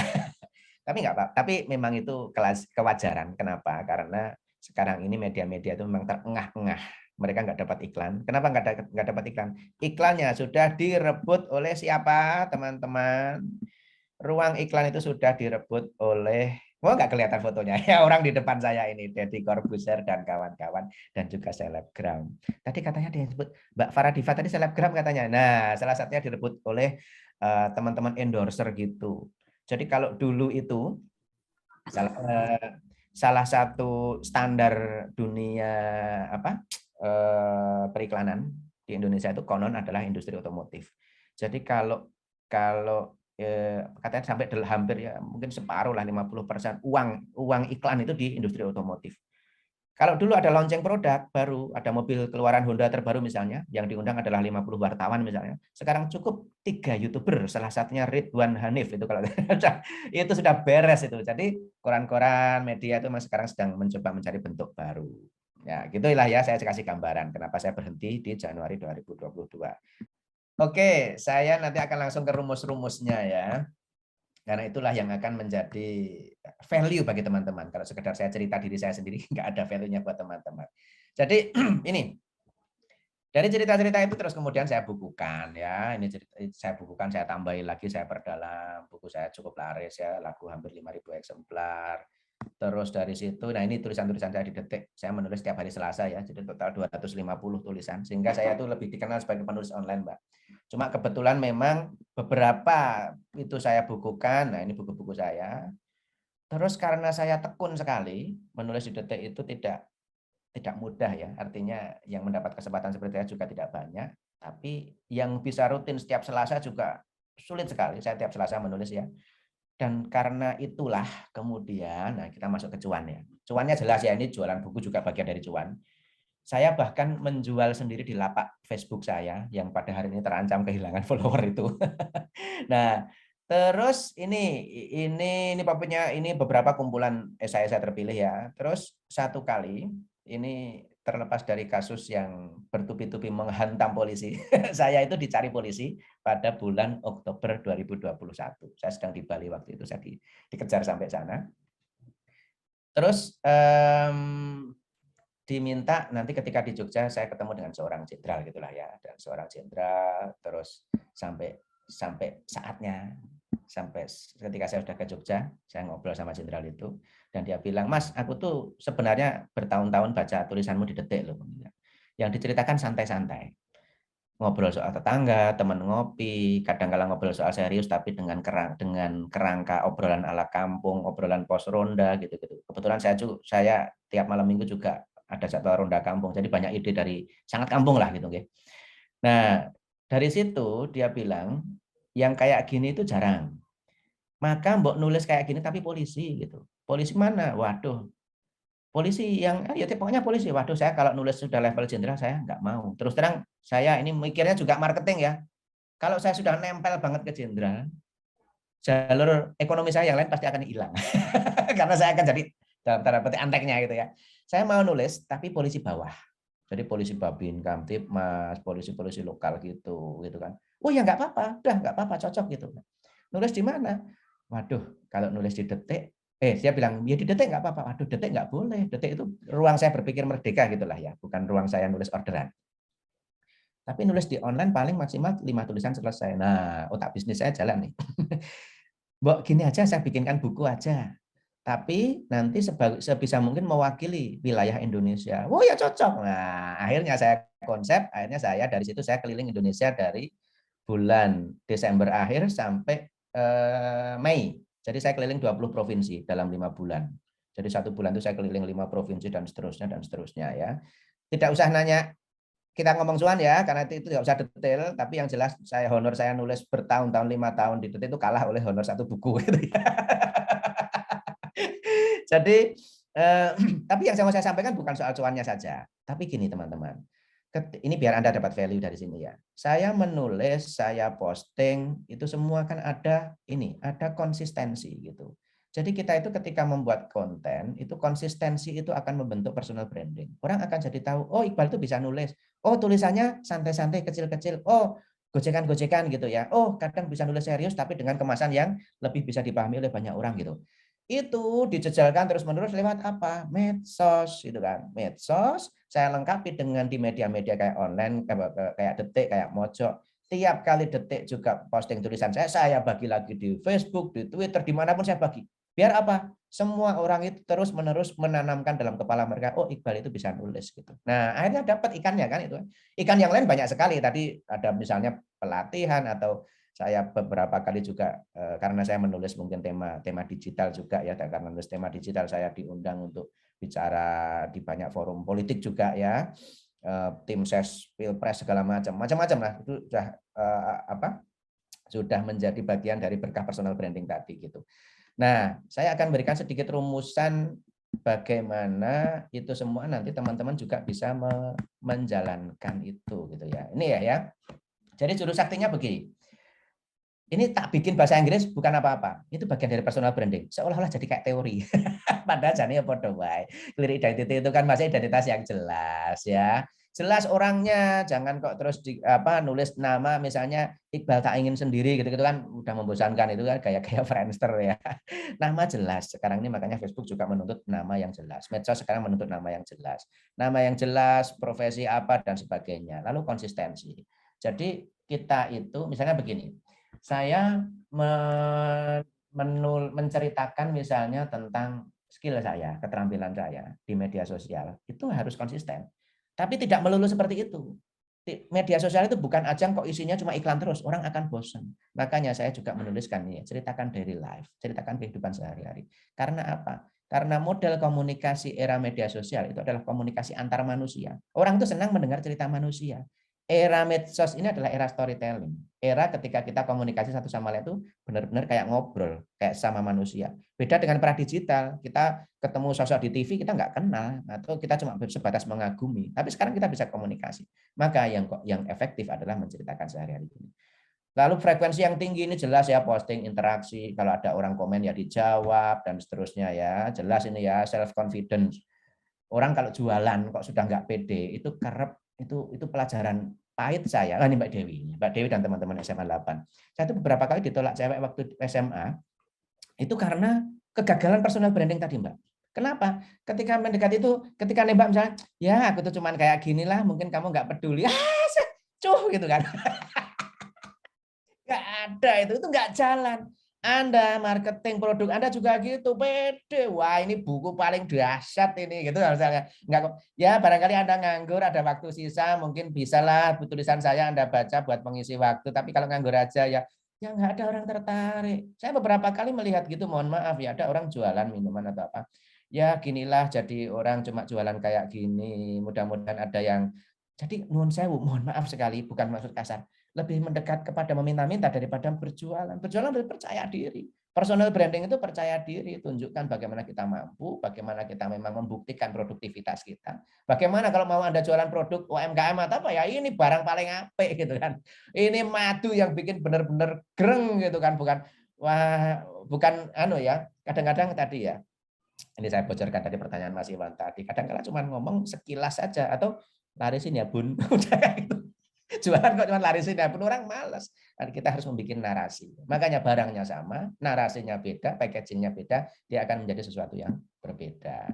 Tapi nggak apa. Tapi memang itu kewajaran. Kenapa? Karena sekarang ini media-media itu memang terengah-engah. Mereka nggak dapat iklan. Kenapa nggak dapat iklan? Iklannya sudah direbut oleh siapa, teman-teman? Ruang iklan itu sudah direbut oleh, nggak kelihatan fotonya ya, orang di depan saya ini, Deddy Corbuzier dan kawan-kawan, dan juga selebgram. Tadi katanya dia sebut Mbak Farah Diva tadi selebgram katanya. Nah, salah satunya direbut oleh teman-teman endorser gitu. Jadi kalau dulu itu salah satu standar dunia periklanan di Indonesia itu konon adalah industri otomotif. Jadi kalau katanya sampai hampir ya mungkin separuh lah 50% uang iklan itu di industri otomotif. Kalau dulu ada launching produk baru, ada mobil keluaran Honda terbaru misalnya, yang diundang adalah 50 wartawan misalnya. Sekarang cukup 3 YouTuber, salah satunya Ridwan Hanif itu kalau itu sudah beres itu. Jadi koran-koran media itu sekarang sedang mencoba mencari bentuk baru. Ya, gitulah ya, saya kasih gambaran kenapa saya berhenti di Januari 2022. Oke, saya nanti akan langsung ke rumus-rumusnya ya. Karena itulah yang akan menjadi value bagi teman-teman. Kalau sekedar saya cerita diri saya sendiri, nggak ada value-nya buat teman-teman. Jadi ini, dari cerita-cerita itu terus kemudian saya bukukan ya. Ini saya bukukan, saya tambahin lagi, saya perdalam. Buku saya cukup laris ya, laku hampir 5.000 eksemplar. Terus dari situ, nah ini tulisan-tulisan saya di Detik. Saya menulis setiap hari Selasa ya, jadi total 250 tulisan. Sehingga saya itu lebih dikenal sebagai penulis online, Mbak. Cuma kebetulan memang beberapa itu saya bukukan, nah ini buku-buku saya. Terus karena saya tekun sekali, menulis di Detik itu tidak mudah ya. Artinya yang mendapat kesempatan seperti saya juga tidak banyak. Tapi yang bisa rutin setiap Selasa juga sulit sekali. Saya tiap Selasa menulis ya. Dan karena itulah kemudian, nah kita masuk ke cuan ya. Cuannya jelas ya, ini jualan buku juga bagian dari cuan. Saya bahkan menjual sendiri di lapak Facebook saya yang pada hari ini terancam kehilangan follower itu. Nah, terus ini papanya ini beberapa kumpulan esai saya terpilih ya. Terus satu kali ini terlepas dari kasus yang bertubi-tubi menghantam polisi, saya itu dicari polisi pada bulan Oktober 2021. Saya sedang di Bali waktu itu, saya dikejar sampai sana. Terus diminta nanti ketika di Jogja saya ketemu dengan seorang jenderal gitulah ya, dan seorang jenderal terus sampai saatnya sampai ketika saya sudah ke Jogja, saya ngobrol sama jenderal itu, dan dia bilang, Mas, aku tuh sebenarnya bertahun-tahun baca tulisanmu di Detik loh. Yang diceritakan santai-santai. Ngobrol soal tetangga, teman ngopi, kadang-kala ngobrol soal serius, tapi dengan kerangka obrolan ala kampung, obrolan pos ronda, gitu-gitu. Kebetulan saya tiap malam minggu juga ada jadwal ronda kampung, jadi banyak ide dari sangat kampung lah gitu. Nah, dari situ dia bilang, yang kayak gini itu jarang. Maka mbok nulis kayak gini tapi polisi gitu. Polisi mana? Waduh. Polisi yang ya pokoknya polisi. Waduh, saya kalau nulis sudah level jenderal saya nggak mau. Terus terang saya ini mikirnya juga marketing ya. Kalau saya sudah nempel banget ke jenderal, jalur ekonomi saya yang lain pasti akan hilang. Karena saya akan jadi dalam tanda petik anteknya gitu ya. Saya mau nulis tapi polisi bawah. Jadi polisi Babin, Kamtibmas, polisi-polisi lokal gitu kan. Oh ya nggak apa-apa, udah nggak apa-apa, cocok gitu. Nulis di mana? Waduh, kalau nulis di Detik, dia bilang ya di Detik nggak apa-apa. Waduh, Detik nggak boleh. Detik itu ruang saya berpikir merdeka gitulah ya, bukan ruang saya nulis orderan. Tapi nulis di online paling maksimal 5 tulisan selesai. Nah, otak bisnis saya jalan nih. Mbok gini aja, saya bikinkan buku aja. Tapi nanti sebisa mungkin mewakili wilayah Indonesia. Oh ya cocok. Nah, akhirnya saya konsep, dari situ saya keliling Indonesia dari bulan Desember akhir sampai Mei. Jadi saya keliling 20 provinsi dalam 5 bulan. Jadi 1 bulan itu saya keliling 5 provinsi dan seterusnya ya. Tidak usah nanya kita ngomong cuan ya, karena itu tidak usah detail, tapi yang jelas honor saya nulis bertahun-tahun 5 tahun di Detik itu kalah oleh honor 1 buku gitu ya. Jadi, tapi yang mau saya sampaikan bukan soal cuannya saja. Tapi gini teman-teman, ini biar Anda dapat value dari sini ya. Saya menulis, saya posting, itu semua kan ada konsistensi gitu. Jadi kita itu ketika membuat konten, itu konsistensi itu akan membentuk personal branding. Orang akan jadi tahu, oh Iqbal itu bisa nulis. Oh tulisannya santai-santai, kecil-kecil. Oh gojekan-gojekan gitu ya. Oh kadang bisa nulis serius, tapi dengan kemasan yang lebih bisa dipahami oleh banyak orang gitu. Itu dijejalkan terus-menerus lewat apa? Medsos gitu kan. Medsos saya lengkapi dengan di media-media kayak online, kayak Detik, kayak Mojok. Tiap kali Detik juga posting tulisan saya bagi lagi di Facebook, di Twitter, dimanapun saya bagi. Biar apa? Semua orang itu terus-menerus menanamkan dalam kepala mereka, oh Iqbal itu bisa nulis gitu. Nah akhirnya dapat ikannya kan itu. Ikan yang lain banyak sekali. Tadi ada misalnya pelatihan atau saya beberapa kali juga karena saya menulis mungkin tema digital juga ya, karena menulis tema digital saya diundang untuk bicara di banyak forum politik juga ya, tim ses pilpres segala macam-macam lah, itu sudah menjadi bagian dari berkah personal branding tadi gitu. Nah, saya akan berikan sedikit rumusan bagaimana itu semua nanti teman-teman juga bisa menjalankan itu gitu ya. Ini ya. Jadi jurus saktinya begini. Ini tak bikin bahasa Inggris bukan apa-apa. Itu bagian dari personal branding. Seolah-olah jadi kayak teori. Padahal jadinya podo wae. Clear identity itu kan masih identitas yang jelas ya. Jelas orangnya, jangan kok terus nulis nama misalnya Iqbal tak ingin sendiri gitu kan, udah membosankan, itu kan gaya-gaya Friendster ya. Nama jelas. Sekarang ini makanya Facebook juga menuntut nama yang jelas. Medsos sekarang menuntut nama yang jelas. Nama yang jelas, profesi apa dan sebagainya. Lalu konsistensi. Jadi kita itu misalnya begini. Saya menceritakan misalnya tentang skill saya, keterampilan saya di media sosial, itu harus konsisten. Tapi tidak melulu seperti itu. Media sosial itu bukan ajang kok isinya cuma iklan terus, orang akan bosan. Makanya saya juga menuliskan ini, ceritakan daily life, ceritakan kehidupan sehari-hari. Karena apa? Karena model komunikasi era media sosial itu adalah komunikasi antar manusia. Orang itu senang mendengar cerita manusia. Era medsos ini adalah era storytelling. Era ketika kita komunikasi satu sama lain itu benar-benar kayak ngobrol, kayak sama manusia. Beda dengan pra-digital, kita ketemu sosok di TV kita nggak kenal atau kita cuma sebatas mengagumi. Tapi sekarang kita bisa komunikasi. Maka yang efektif adalah menceritakan sehari-hari ini. Lalu frekuensi yang tinggi ini jelas ya, posting, interaksi. Kalau ada orang komen ya dijawab dan seterusnya ya. Jelas ini ya, self confidence. Orang kalau jualan kok sudah nggak pede, itu kerap. Itu pelajaran pahit saya. Ini Mbak Dewi dan teman-teman SMA 8. Saya itu beberapa kali ditolak cewek waktu SMA, itu karena kegagalan personal branding tadi, Mbak. Kenapa? Ketika mendekati itu, ketika nembak misalnya, ya aku tuh cuman kayak gini lah, mungkin kamu nggak peduli. Gitu kan. Nggak ada itu nggak jalan. Anda marketing produk Anda juga gitu, pede. Wah, ini buku paling dahsyat ini gitu misalnya. Enggak kok. Ya, barangkali Anda nganggur, ada waktu sisa, mungkin bisalah tulisan saya Anda baca buat mengisi waktu. Tapi kalau nganggur aja ya nggak ada orang tertarik. Saya beberapa kali melihat gitu, mohon maaf ya, ada orang jualan minuman atau apa. Ya, ginilah jadi orang cuma jualan kayak gini. Mudah-mudahan ada yang jadi nuwun sewu, mohon maaf sekali, bukan maksud kasar, lebih mendekat kepada meminta-minta daripada berjualan. Berjualan lebih percaya diri. Personal branding itu percaya diri, tunjukkan bagaimana kita mampu, bagaimana kita memang membuktikan produktivitas kita. Bagaimana kalau mau Anda jualan produk UMKM atau apa ya, ini barang paling apik gitu kan. Ini madu yang bikin benar-benar greng gitu kan, bukan wah, bukan anu ya. Kadang-kadang tadi ya, ini saya bocorkan tadi pertanyaan Mas Iwan tadi. Kadang-kadang cuma ngomong sekilas saja atau larisin ya Bun. Udah kayak gitu. Jualan kok cuma larisin ya Bun, orang malas. Dan kita harus membuat narasi. Makanya barangnya sama, narasinya beda, packagingnya beda, dia akan menjadi sesuatu yang berbeda.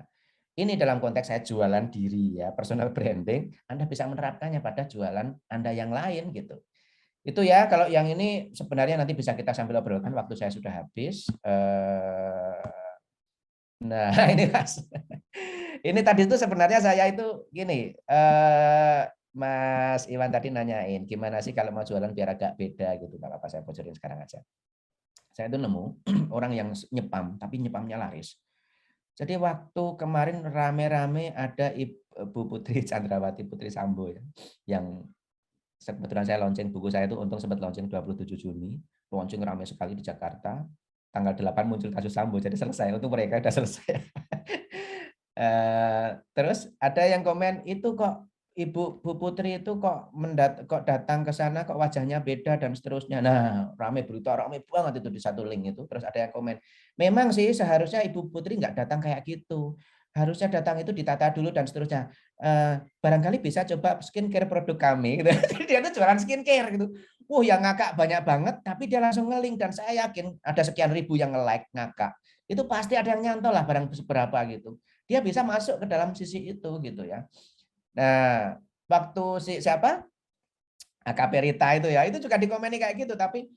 Ini dalam konteks saya jualan diri ya, personal branding, Anda bisa menerapkannya pada jualan Anda yang lain gitu. Itu ya, kalau yang ini sebenarnya nanti bisa kita sambil obrolkan, waktu saya sudah habis. Nah, ini Mas. Ini tadi itu sebenarnya saya itu gini, Mas Iwan tadi nanyain gimana sih kalau mau jualan biar agak beda gitu. Kalau apa saya bocorin sekarang aja. Saya itu nemu orang yang nyepam, tapi nyepamnya laris. Jadi waktu kemarin rame-rame ada Ibu Putri Chandrawati Putri Sambo ya, yang kebetulan saya launching buku saya itu untung sempat launching 27 Juni, launching ramai sekali di Jakarta. Tanggal 8 muncul kasus Sambo, jadi selesai. Untuk mereka sudah selesai. Terus ada yang komen, itu kok Ibu Bu Putri itu kok datang ke sana kok wajahnya beda dan seterusnya. Nah, rame berita, rame banget itu di satu link itu. Terus ada yang komen, memang sih seharusnya Ibu Putri nggak datang kayak gitu. Harusnya datang itu ditata dulu dan seterusnya. Barangkali bisa coba skincare produk kami. Gitu. Dia tuh jualan skincare gitu. Yang ngakak banyak banget, tapi dia langsung nge-link dan saya yakin ada sekian ribu yang nge-like ngakak. Itu pasti ada yang nyantol lah barang seberapa gitu. Dia bisa masuk ke dalam sisi itu gitu ya. Nah, waktu siapa? AKP Rita itu ya, itu juga dikomeni kayak gitu, tapi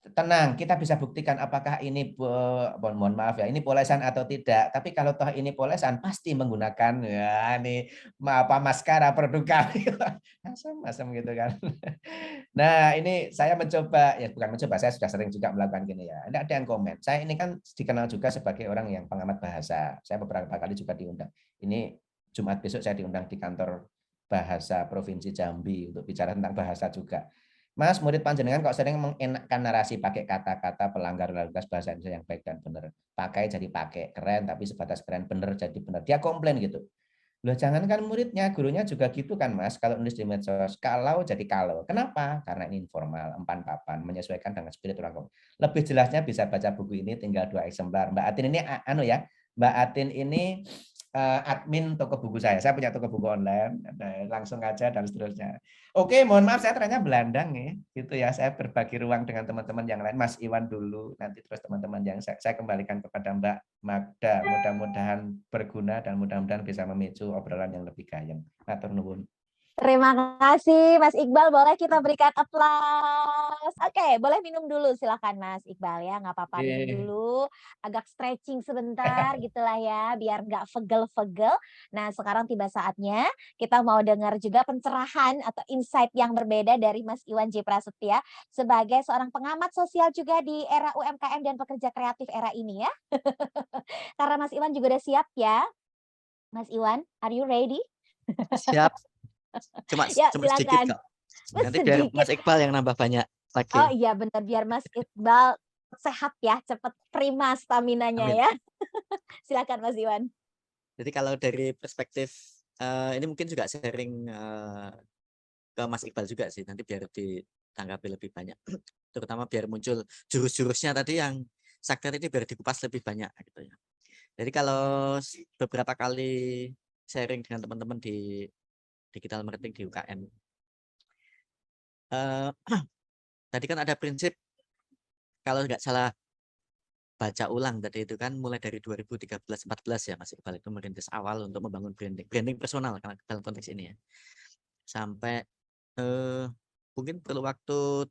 tenang, kita bisa buktikan apakah ini mohon maaf ya, ini polesan atau tidak. Tapi kalau toh ini polesan pasti menggunakan ya ini apa maskara produk kami. Asam-asam gitu kan. Nah, ini saya mencoba ya bukan mencoba, saya sudah sering juga melakukan gini ya. Ada yang komen. Saya ini kan dikenal juga sebagai orang yang pengamat bahasa. Saya beberapa kali juga diundang. Ini Jumat besok saya diundang di kantor bahasa Provinsi Jambi untuk bicara tentang bahasa juga. Mas, murid panjenengan kok sering mengenakkan narasi pakai kata-kata pelanggar lalu lintas bahasa Indonesia yang baik dan benar. Pakai jadi pakai, keren tapi sebatas keren, benar jadi benar. Dia komplain gitu. Loh, jangankan muridnya, gurunya juga gitu kan Mas. Kalau nulis di medsos, kalau jadi kalau. Kenapa? Karena ini informal, empan-papan, menyesuaikan dengan spirit orang. Lebih jelasnya bisa baca buku ini, tinggal 2 eksemplar. Mbak Atin ini Mbak Atin ini admin toko buku saya. Saya punya toko buku online, langsung aja dan seterusnya. Oke, mohon maaf saya ternyata belandang ya. Gitu ya, saya berbagi ruang dengan teman-teman yang lain. Mas Iwan dulu, nanti terus teman-teman yang saya kembalikan kepada Mbak Magda. Mudah-mudahan berguna dan mudah-mudahan bisa memicu obrolan yang lebih gayeng. Matur nuwun. Terima kasih Mas Iqbal, boleh kita berikan aplaus. Oke, boleh minum dulu silakan Mas Iqbal ya, nggak apa-apa minum dulu, agak stretching sebentar gitulah ya, biar nggak fegel-fegel. Nah sekarang tiba saatnya kita mau dengar juga pencerahan atau insight yang berbeda dari Mas Iwan J. Prasetya sebagai seorang pengamat sosial juga di era UMKM dan pekerja kreatif era ini ya. Karena Mas Iwan juga udah siap ya. Mas Iwan, are you ready? Siap. Cuma Ya, sedikit silakan. kok. Nanti biar Mas Iqbal yang nambah banyak lagi. Oh iya benar, biar Mas Iqbal sehat ya, cepat prima staminanya Amin. ya. Silakan Mas Iwan. Jadi kalau dari perspektif ini mungkin juga sharing ke Mas Iqbal juga sih, nanti biar ditanggapi lebih banyak. Terutama biar muncul jurus-jurusnya tadi yang Sakti ini biar dikupas lebih banyak gitu ya. Jadi kalau beberapa kali sharing dengan teman-teman di digital marketing di UKM, tadi kan ada prinsip kalau nggak salah baca ulang tadi itu kan mulai dari 2013-14 ya Mas Iqbal itu merintis awal untuk membangun branding personal karena dalam konteks ini ya, sampai mungkin perlu waktu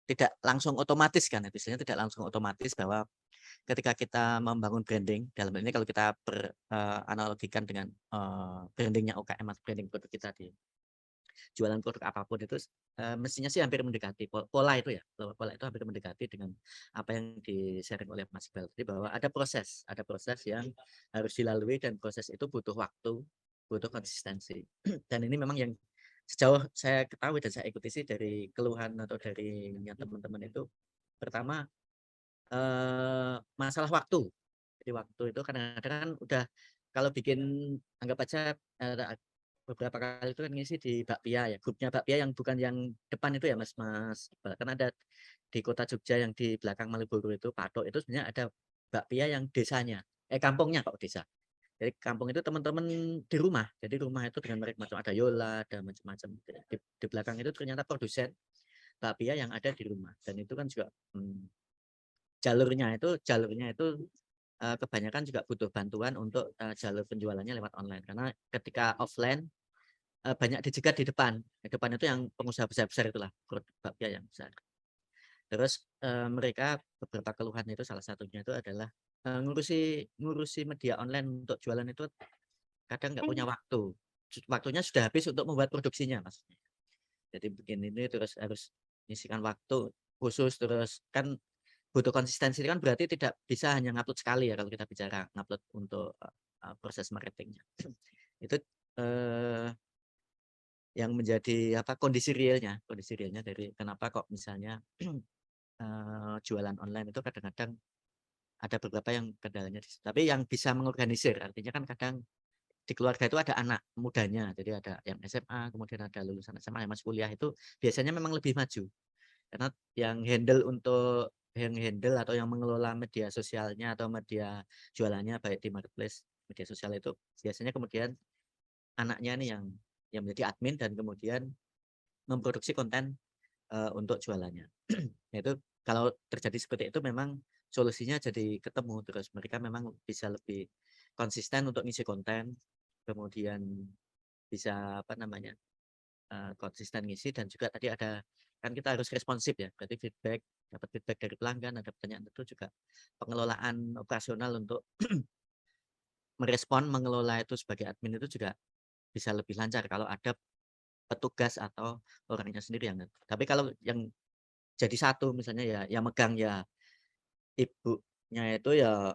tidak langsung otomatis kan, istilahnya tidak langsung otomatis bahwa ketika kita membangun branding, dalam hal ini kalau kita analogikan dengan brandingnya UKM atau branding produk kita di jualan produk apapun itu mestinya sih hampir mendekati pola itu ya, pola itu hampir mendekati dengan apa yang di-sharing oleh Mas Iqbal tadi, bahwa ada proses yang harus dilalui dan proses itu butuh waktu, butuh konsistensi. Dan ini memang yang sejauh saya ketahui dan saya ikuti sih dari keluhan atau dari teman-teman itu, pertama masalah waktu. Jadi waktu itu kadang-kadang kan udah kalau bikin anggap aja beberapa kali itu kan ngisi di Bakpia ya, grupnya Bakpia yang bukan yang depan itu ya Mas Iqbal. Kan ada di kota Jogja yang di belakang Malioboro itu Patok itu sebenarnya ada Bakpia yang desanya, kampungnya kok desa. Jadi kampung itu teman-teman di rumah. Jadi rumah itu dengan merek macam ada Yola, ada macam-macam. Di belakang itu ternyata produsen bakpia yang ada di rumah. Dan itu kan juga jalurnya itu kebanyakan juga butuh bantuan untuk jalur penjualannya lewat online. Karena ketika offline banyak dijegat di depan. Di depan itu yang pengusaha besar-besar itulah, bakpia yang besar. Terus mereka beberapa keluhan itu salah satunya itu adalah ngurusi media online untuk jualan itu kadang nggak punya waktu. Waktunya sudah habis untuk membuat produksinya maksudnya. Jadi bikin ini terus harus ngisikan waktu khusus, terus kan butuh konsistensi kan berarti tidak bisa hanya ngupload sekali ya kalau kita bicara ngupload untuk proses marketingnya. Itu yang menjadi kondisi realnya dari kenapa kok misalnya jualan online itu kadang-kadang ada beberapa yang kendalanya. Tapi yang bisa mengorganisir artinya kan kadang di keluarga itu ada anak mudanya, jadi ada yang SMA, kemudian ada lulusan SMA yang masih kuliah, itu biasanya memang lebih maju. Karena yang handle atau yang mengelola media sosialnya atau media jualannya baik di marketplace media sosial itu biasanya kemudian anaknya nih yang menjadi admin dan kemudian memproduksi konten untuk jualannya. Itu kalau terjadi seperti itu memang solusinya jadi ketemu, terus mereka memang bisa lebih konsisten untuk ngisi konten, kemudian bisa konsisten ngisi, dan juga tadi ada kan kita harus responsif ya, berarti dapat feedback dari pelanggan, ada pertanyaan, itu juga pengelolaan operasional untuk merespon mengelola itu sebagai admin itu juga bisa lebih lancar kalau ada petugas atau orangnya sendiri yang. Tapi kalau yang jadi satu misalnya ya yang megang ya ibunya itu ya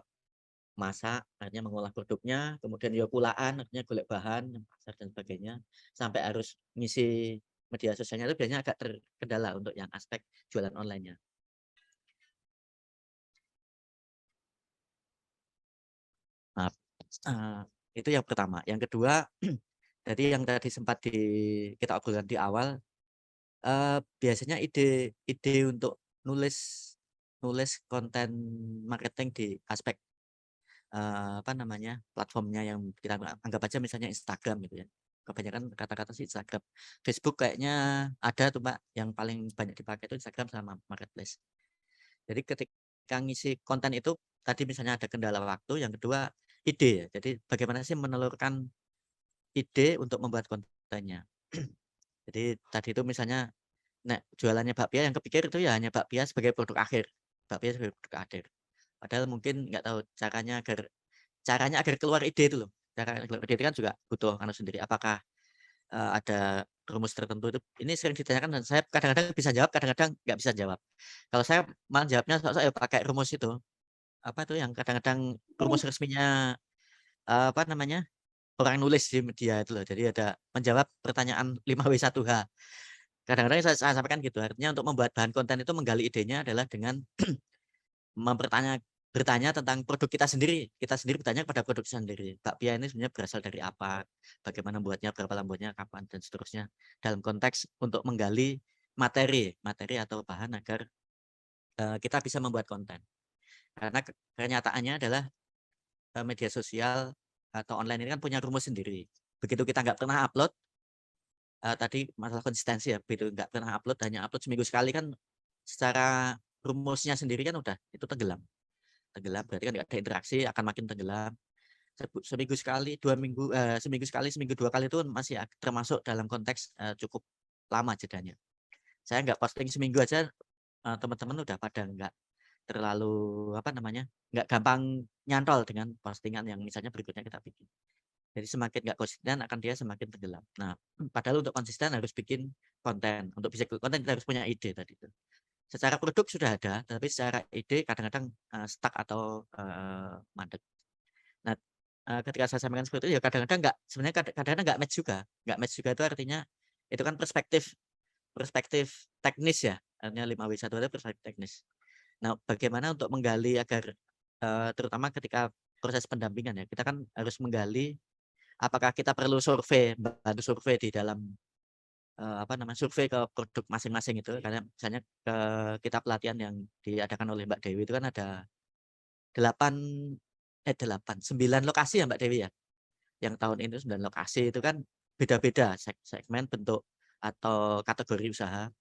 masak, akhirnya mengolah produknya, kemudian ya kulaan, artinya golek bahan, pasar dan sebagainya, sampai harus ngisi media sosialnya itu biasanya agak terkendala untuk yang aspek jualan online-nya. Nah, itu yang pertama. Yang kedua, jadi yang tadi sempat kita obrolkan di awal, biasanya ide untuk nulis konten marketing di aspek platformnya yang kita anggap aja misalnya Instagram gitu ya. Kebanyakan kata-kata sih Instagram. Facebook kayaknya ada tuh Mbak, yang paling banyak dipakai itu Instagram sama marketplace. Jadi ketika ngisi konten itu tadi misalnya ada kendala waktu, yang kedua ide ya. Jadi bagaimana sih menelurkan ide untuk membuat kontennya. Jadi tadi itu misalnya jualannya bakpia, yang kepikir itu ya hanya bakpia sebagai produk akhir. Bakpia sebagai produk akhir. Padahal mungkin nggak tahu caranya agar keluar ide itu loh. Cara keluar ide itu kan juga butuh sendiri. Apakah ada rumus tertentu itu? Ini sering ditanyakan dan saya kadang-kadang bisa jawab, kadang-kadang nggak bisa jawab. Kalau saya malah jawabnya saya pakai rumus itu. Apa itu yang kadang-kadang rumus resminya orang nulis di media itu loh. Jadi ada menjawab pertanyaan 5W1H. Kadang-kadang saya sampaikan gitu. Artinya untuk membuat bahan konten itu menggali idenya adalah dengan bertanya tentang produk kita sendiri bertanya kepada produk kita sendiri. Bakpia ini sebenarnya berasal dari apa, bagaimana membuatnya, berapa lambunya, kapan, dan seterusnya, dalam konteks untuk menggali materi atau bahan agar kita bisa membuat konten. Karena kenyataannya adalah media sosial atau online ini kan punya rumus sendiri. Begitu kita nggak pernah upload, tadi masalah konsistensi ya, begitu nggak pernah upload, hanya upload seminggu sekali kan secara rumusnya sendiri kan udah itu tenggelam berarti kan nggak ada interaksi, akan makin tenggelam. Seminggu sekali, seminggu sekali, seminggu 2 kali itu masih termasuk dalam konteks cukup lama jedanya. Saya nggak posting seminggu aja teman-teman udah pada nggak terlalu nggak gampang nyantol dengan postingan yang misalnya berikutnya kita bikin. Jadi semakin nggak konsisten akan dia semakin tenggelam. Nah, padahal untuk konsisten harus bikin konten. Untuk bisa konten kita harus punya ide tadi itu. Secara produk sudah ada, tapi secara ide kadang-kadang stuck atau mandek. Nah, ketika saya sampaikan seperti itu ya kadang-kadang sebenarnya kadang-kadang nggak match juga. Nggak match juga itu artinya itu kan perspektif teknis ya. Artinya 5W1 itu perspektif teknis. Nah, bagaimana untuk menggali agar terutama ketika proses pendampingan ya, kita kan harus menggali apakah kita perlu bantu survei di dalam survei ke produk masing-masing itu, karena misalnya kita pelatihan yang diadakan oleh Mbak Dewi itu kan ada 9 lokasi ya Mbak Dewi ya. Yang tahun ini 9 lokasi itu kan beda-beda segmen, bentuk atau kategori usaha.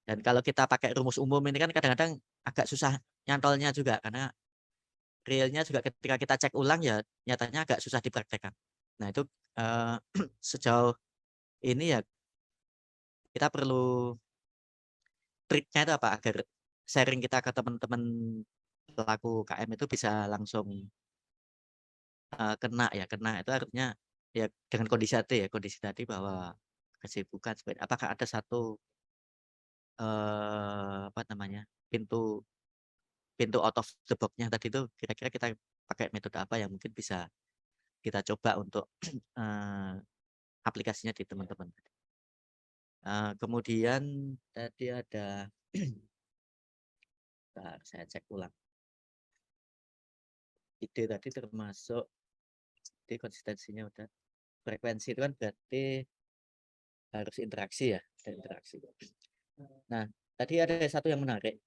Dan kalau kita pakai rumus umum ini kan kadang-kadang agak susah nyantolnya juga, karena realnya juga ketika kita cek ulang ya nyatanya agak susah dipraktekkan. Nah itu sejauh ini ya kita perlu triknya itu apa agar sharing kita ke teman-teman pelaku KM itu bisa langsung kena itu artinya ya dengan kondisi tadi bahwa kesibukan apakah ada satu pintu out of the box-nya tadi itu kira-kira kita pakai metode apa yang mungkin bisa kita coba untuk aplikasinya di teman-teman. Kemudian tadi ada saya cek ulang. Ide tadi termasuk di konsistensinya udah. Frekuensi itu kan berarti harus interaksi ya, ada interaksi. Nah, tadi ada satu yang menarik.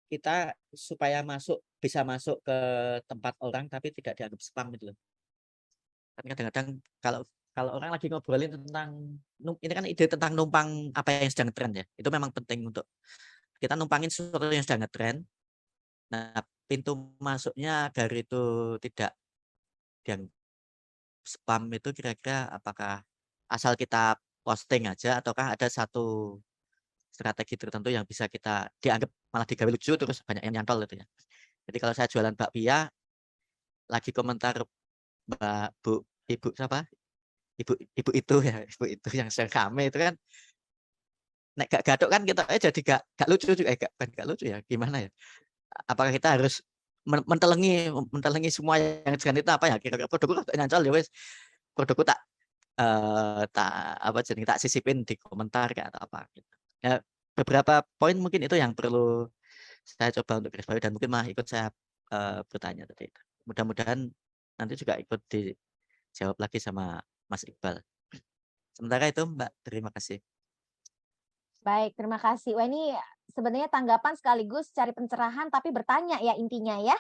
Kita supaya bisa masuk ke tempat orang tapi tidak dianggap spam gitu loh. Kan kadang-kadang kalau orang lagi ngobrolin tentang ini kan ide tentang numpang apa yang sedang tren ya. Itu memang penting untuk kita numpangin sesuatu yang sedang ngetren. Nah, pintu masuknya agar itu tidak yang spam itu kira-kira apakah asal kita posting aja ataukah ada satu strategi tertentu yang bisa kita dianggap malah digawe lucu terus banyak yang nyantol gitu ya. Jadi kalau saya jualan bakpia lagi komentar ibu itu yang sering rame itu kan nek gak gadok kan kita jadi gak lucu juga gak lucu ya gimana ya, apakah kita harus mentelengi semua yang dengan itu apa ya kira-kira produkku tak nyantol ya wes produkku tak sisipin di komentar kayak atau apa gitu. Ya, beberapa poin mungkin itu yang perlu saya coba untuk garis bawahi dan mungkin malah ikut saya bertanya tadi. Mudah-mudahan nanti juga ikut dijawab lagi sama Mas Iqbal. Sementara itu Mbak, terima kasih. Baik, terima kasih. Wah ini sebenarnya tanggapan sekaligus cari pencerahan tapi bertanya ya intinya ya.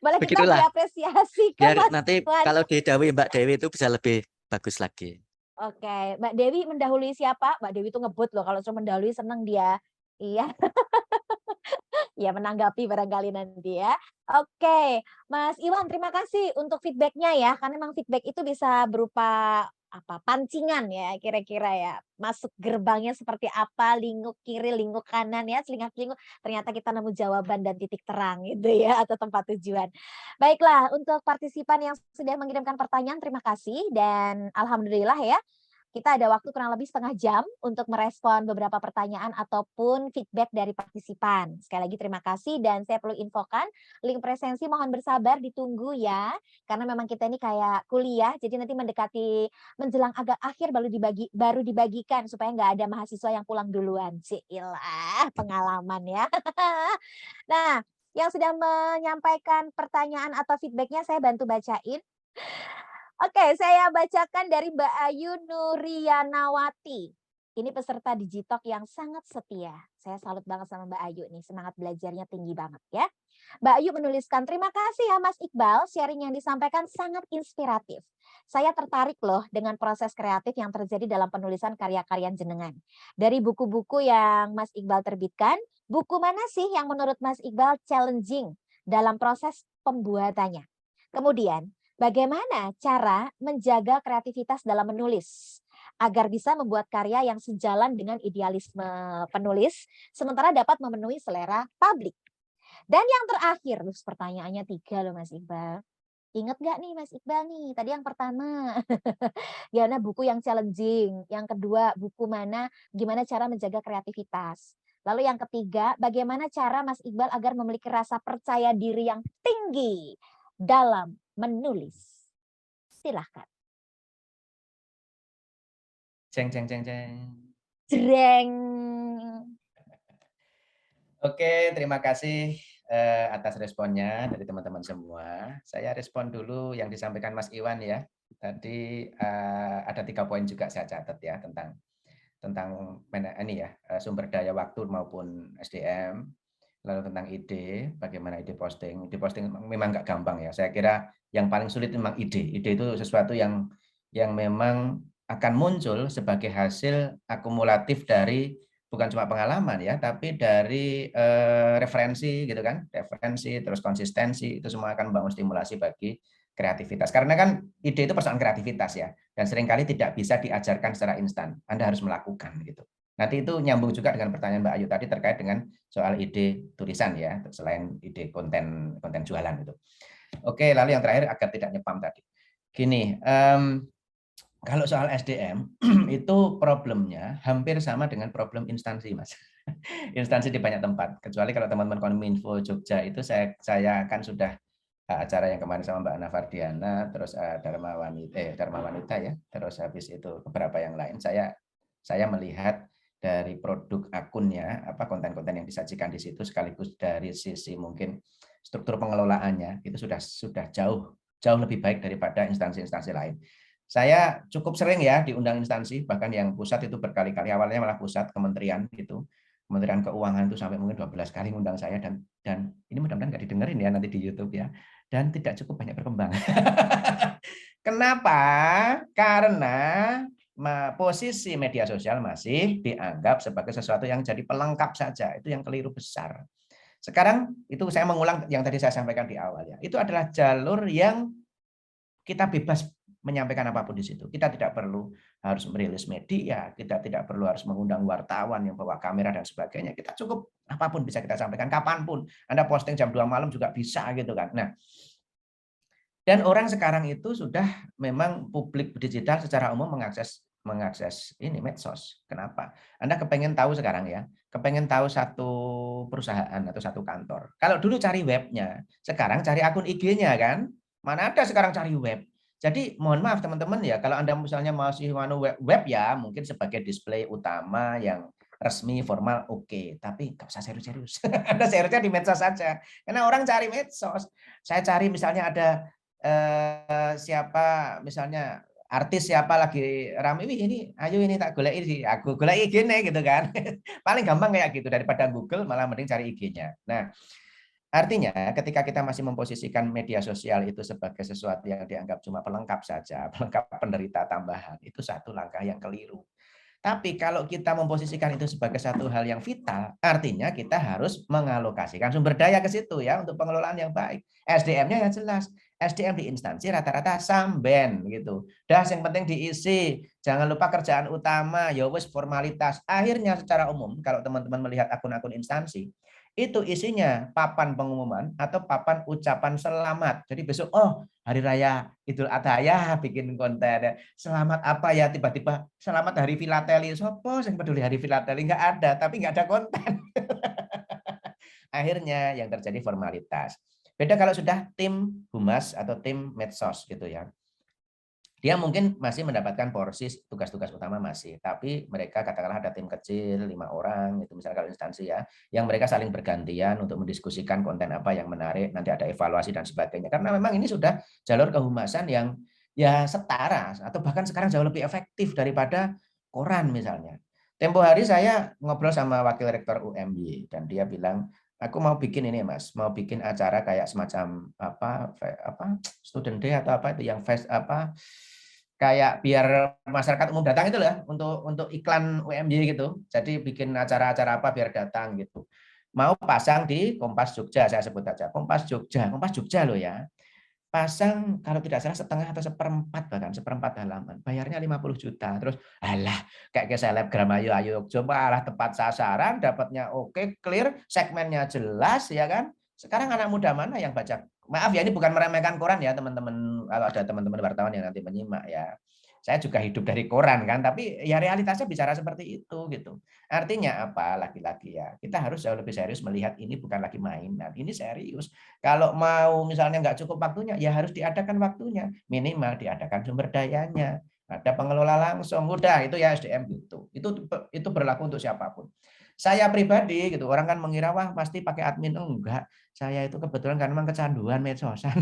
Boleh kita Begitulah. diapresiasi ke Biar Mas nanti Iwan. kalau didawi Mbak Dewi itu bisa lebih bagus lagi. Oke, Mbak Dewi mendahului siapa? Mbak Dewi itu ngebut loh kalau cuma mendahului seneng dia. Iya. Ya menanggapi barangkali nanti ya. Oke, Mas Iwan terima kasih untuk feedbacknya ya. Karena memang feedback itu bisa berupa pancingan ya kira-kira ya. Masuk gerbangnya seperti apa, lingkup kiri, lingkup kanan ya, selingkup-selingkup. Ternyata kita nemu jawaban dan titik terang gitu ya atau tempat tujuan. Baiklah, untuk partisipan yang sudah mengirimkan pertanyaan terima kasih dan alhamdulillah ya. Kita ada waktu kurang lebih setengah jam untuk merespon beberapa pertanyaan ataupun feedback dari partisipan. Sekali lagi terima kasih dan saya perlu infokan link presensi mohon bersabar ditunggu ya. Karena memang kita ini kayak kuliah jadi nanti mendekati menjelang agak akhir baru dibagikan supaya nggak ada mahasiswa yang pulang duluan. Cilah pengalaman ya. Nah, yang sudah menyampaikan pertanyaan atau feedbacknya saya bantu bacain. Oke, saya bacakan dari Mbak Ayu Nurianawati. Ini peserta Digitalk yang sangat setia. Saya salut banget sama Mbak Ayu nih, semangat belajarnya tinggi banget ya. Mbak Ayu menuliskan, terima kasih ya Mas Iqbal, sharing yang disampaikan sangat inspiratif. Saya tertarik loh dengan proses kreatif yang terjadi dalam penulisan karya-karya jenengan. Dari buku-buku yang Mas Iqbal terbitkan, buku mana sih yang menurut Mas Iqbal challenging dalam proses pembuatannya? Kemudian, bagaimana cara menjaga kreativitas dalam menulis? agar bisa membuat karya yang sejalan dengan idealisme penulis, sementara dapat memenuhi selera publik. Dan yang terakhir, pertanyaannya 3 loh Mas Iqbal. Ingat nggak nih Mas Iqbal nih, tadi yang pertama, gimana buku yang challenging, yang kedua buku mana, gimana cara menjaga kreativitas. Lalu yang ketiga, bagaimana cara Mas Iqbal agar memiliki rasa percaya diri yang tinggi dalam menulis. Silahkan. Ceng ceng ceng ceng. Jreng. Oke, terima kasih atas responnya dari teman-teman semua. Saya respon dulu yang disampaikan Mas Iwan ya. Tadi ada 3 poin juga saya catat ya tentang ini ya, sumber daya waktu maupun SDM, lalu tentang ide, bagaimana ide posting. Ide posting memang nggak gampang ya. Saya kira yang paling sulit memang ide. Ide itu sesuatu yang memang akan muncul sebagai hasil akumulatif dari bukan cuma pengalaman ya, tapi dari referensi gitu kan, referensi terus konsistensi, itu semua akan membangun stimulasi bagi kreativitas. Karena kan ide itu persoalan kreativitas ya, dan seringkali tidak bisa diajarkan secara instan. Anda harus melakukan gitu. Nanti itu nyambung juga dengan pertanyaan Mbak Ayu tadi terkait dengan soal ide tulisan ya, selain ide konten jualan itu. Oke, lalu yang terakhir agar tidak nyepam tadi. Gini, kalau soal SDM itu problemnya hampir sama dengan problem instansi, Mas. Instansi di banyak tempat. Kecuali kalau teman-teman Kominfo Jogja itu saya kan sudah acara yang kemarin sama Mbak Ana Fardiana, terus Dharma Wanita ya, terus habis itu beberapa yang lain. Saya melihat dari produk akunnya, konten-konten yang disajikan di situ, sekaligus dari sisi mungkin struktur pengelolaannya itu sudah jauh lebih baik daripada instansi-instansi lain. Saya cukup sering ya diundang instansi, bahkan yang pusat itu berkali-kali, awalnya malah pusat kementerian gitu. Kementerian Keuangan itu sampai mungkin 12 kali ngundang saya, dan ini mudah-mudahan nggak didengerin ya nanti di YouTube ya, dan tidak cukup banyak berkembang. Kenapa? Karena posisi media sosial masih dianggap sebagai sesuatu yang jadi pelengkap saja, itu yang keliru besar. Sekarang itu saya mengulang yang tadi saya sampaikan di awal ya, itu adalah jalur yang kita bebas menyampaikan apapun di situ. Kita tidak perlu harus merilis media, kita tidak perlu harus mengundang wartawan yang bawa kamera dan sebagainya. Kita cukup apapun bisa kita sampaikan kapanpun. Anda posting jam 2 malam juga bisa gitu kan. Nah, dan orang sekarang itu sudah memang publik digital secara umum mengakses ini medsos. Kenapa? Anda kepengen tahu sekarang ya, kepengen tahu satu perusahaan atau satu kantor. Kalau dulu cari webnya, sekarang cari akun IG-nya kan. Mana ada sekarang cari web. Jadi mohon maaf teman-teman ya, kalau Anda misalnya masih web ya, mungkin sebagai display utama yang resmi, formal, oke. Tapi nggak usah serius-serius. Anda seriusnya di medsos saja. Karena orang cari medsos. Saya cari misalnya ada siapa, misalnya artis siapa lagi rame, ini ayo ini tak golek ini, aku golek IG-nya gitu kan. Paling gampang kayak gitu, daripada Google malah mending cari IG-nya. Nah, artinya ketika kita masih memposisikan media sosial itu sebagai sesuatu yang dianggap cuma pelengkap saja, pelengkap penderita tambahan, itu satu langkah yang keliru. Tapi kalau kita memposisikan itu sebagai satu hal yang vital, artinya kita harus mengalokasikan sumber daya ke situ ya untuk pengelolaan yang baik. SDM-nya ya jelas. SDM di instansi rata-rata samben gitu. Das yang penting diisi, jangan lupa kerjaan utama, ya wis formalitas. Akhirnya secara umum kalau teman-teman melihat akun-akun instansi, itu isinya papan pengumuman atau papan ucapan selamat. Jadi besok, hari raya Idul Adha ya bikin konten. Selamat apa ya, tiba-tiba selamat hari filateli. Sopo yang peduli hari filateli? Nggak ada, tapi nggak ada konten. Akhirnya yang terjadi formalitas. Beda kalau sudah tim humas atau tim medsos gitu ya. Dia mungkin masih mendapatkan porsi tugas-tugas utama masih, tapi mereka katakanlah ada tim kecil 5 orang itu misalnya kalau instansi ya, yang mereka saling bergantian untuk mendiskusikan konten apa yang menarik, nanti ada evaluasi dan sebagainya. Karena memang ini sudah jalur kehumasan yang ya setara atau bahkan sekarang jauh lebih efektif daripada koran misalnya. Tempo hari saya ngobrol sama wakil rektor UMY dan dia bilang, aku mau bikin ini Mas, mau bikin acara kayak semacam apa student day atau apa itu yang kayak biar masyarakat umum datang itu lah untuk iklan UMY gitu. Jadi bikin acara-acara apa biar datang gitu. Mau pasang di Kompas Jogja, saya sebut aja Kompas Jogja loh ya. pasang kalau tidak salah setengah atau seperempat, bahkan seperempat halaman, bayarnya 50 juta. Terus alah kayak selebgram ayo coba lah tepat sasaran, dapatnya oke, clear, segmennya jelas ya kan. Sekarang anak muda mana yang baca? Maaf ya, ini bukan meremehkan koran ya teman-teman, kalau ada teman-teman wartawan yang nanti menyimak ya. Saya juga hidup dari koran kan, tapi ya realitasnya bicara seperti itu gitu. Artinya apa? Lagi-lagi ya, kita harus jauh lebih serius melihat ini bukan lagi mainan, ini serius. Kalau mau misalnya nggak cukup waktunya, ya harus diadakan waktunya. Minimal diadakan sumber dayanya. Ada pengelola langsung. Udah, itu ya SDM gitu. Itu berlaku untuk siapapun. Saya pribadi gitu, orang kan mengira wah pasti pakai admin. Enggak, saya itu kebetulan kan memang kecanduan medsosan.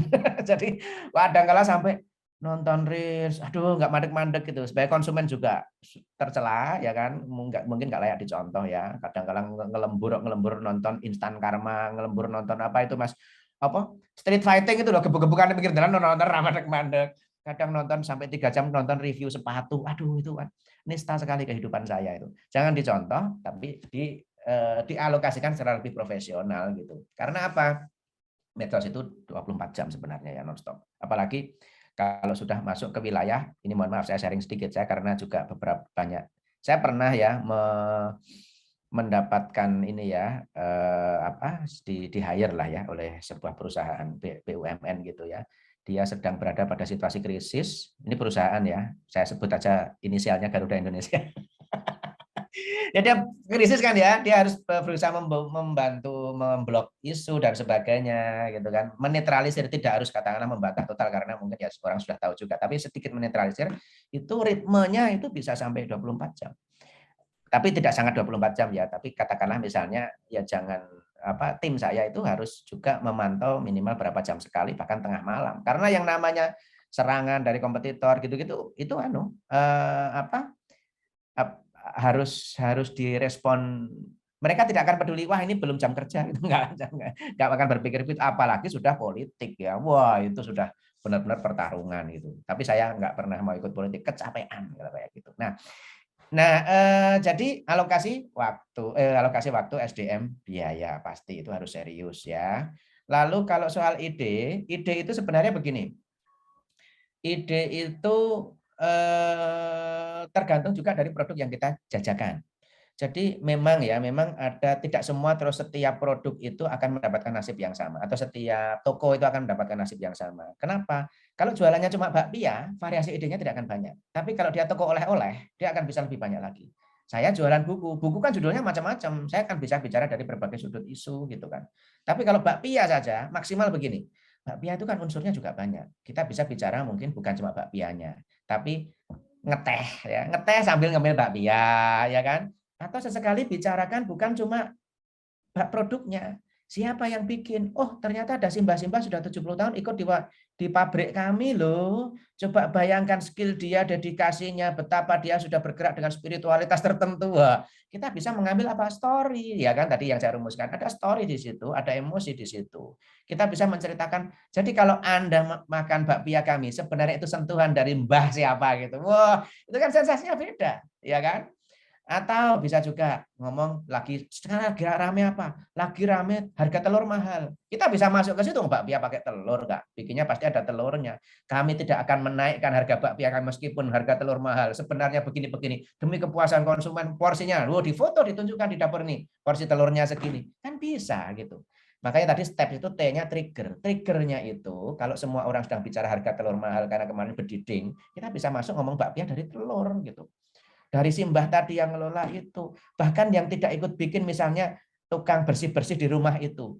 Jadi kadang-kala sampai nonton reels, aduh nggak mandek-mandek gitu. Sebagai konsumen juga tercela ya kan, mungkin nggak layak dicontoh ya. Kadang-kadang ngelembur nonton instan karma, ngelembur nonton apa itu Mas, apa street fighting itu loh, gebuk-gebukan di pinggir jalan, nonton mandek-mandek. Kadang nonton sampai 3 jam nonton review sepatu, aduh itu kan nista sekali kehidupan saya itu. Jangan dicontoh, tapi dialokasikan secara lebih profesional gitu. Karena apa? Medsos itu 24 jam sebenarnya ya nonstop. Apalagi kalau sudah masuk ke wilayah, ini mohon maaf saya sharing sedikit saya karena juga beberapa banyak. Saya pernah ya mendapatkan ini ya di hire lah ya oleh sebuah perusahaan BUMN gitu ya. Dia sedang berada pada situasi krisis. Ini perusahaan ya, saya sebut aja inisialnya Garuda Indonesia. Ya dia krisis kan ya, dia harus berusaha membantu memblok isu dan sebagainya gitu kan, menetralisir, tidak harus katakanlah membantah total karena mungkin ya orang sudah tahu juga, tapi sedikit menetralisir itu ritmenya itu bisa sampai 24 jam. Tapi tidak sangat 24 jam ya, tapi katakanlah misalnya ya jangan tim saya itu harus juga memantau minimal berapa jam sekali bahkan tengah malam. Karena yang namanya serangan dari kompetitor gitu-gitu itu harus direspon. Mereka tidak akan peduli wah ini belum jam kerja itu nggak akan berpikir itu, apalagi sudah politik ya, wah itu sudah benar-benar pertarungan itu. Tapi saya nggak pernah mau ikut politik, kecapean kayak gitu. Jadi alokasi waktu SDM biaya pasti itu harus serius ya. Lalu kalau soal ide itu sebenarnya begini, ide itu tergantung juga dari produk yang kita jajakan. Jadi memang ada, tidak semua terus setiap produk itu akan mendapatkan nasib yang sama atau setiap toko itu akan mendapatkan nasib yang sama. Kenapa? Kalau jualannya cuma bakpia, variasi idenya tidak akan banyak. Tapi kalau dia toko oleh-oleh, dia akan bisa lebih banyak lagi. Saya jualan buku, buku kan judulnya macam-macam. Saya akan bisa bicara dari berbagai sudut isu gitu kan. Tapi kalau bakpia saja maksimal begini. Bakpia itu kan unsurnya juga banyak. Kita bisa bicara mungkin bukan cuma bakpianya, tapi ngeteh sambil ngemil bakpia ya kan. Atau sesekali bicarakan bukan cuma produknya, siapa yang bikin. Oh ternyata ada simbah-simbah sudah 70 tahun ikut di pabrik kami loh. Coba bayangkan skill dia, dedikasinya, betapa dia sudah bergerak dengan spiritualitas tertentu. Wah, kita bisa mengambil apa story ya kan, tadi yang saya rumuskan, ada story di situ, ada emosi di situ. Kita bisa menceritakan, jadi kalau Anda makan bakpia kami sebenarnya itu sentuhan dari mbah siapa gitu. Wah, itu kan sensasinya beda, ya kan? Atau bisa juga ngomong sekarang lagi rame apa? Lagi rame harga telur mahal. Kita bisa masuk ke situ, bakpia pakai telur enggak? Bikinnya pasti ada telurnya. Kami tidak akan menaikkan harga bakpia kami meskipun harga telur mahal. Sebenarnya begini-begini demi kepuasan konsumen, porsinya. Di foto ditunjukkan di dapur nih, porsi telurnya segini. Kan bisa gitu. Makanya tadi step itu T-nya trigger. Triggernya itu kalau semua orang sedang bicara harga telur mahal karena kemarin berdiding, kita bisa masuk ngomong bakpia dari telur gitu. Dari simbah tadi yang ngelola itu. Bahkan yang tidak ikut bikin misalnya tukang bersih-bersih di rumah itu.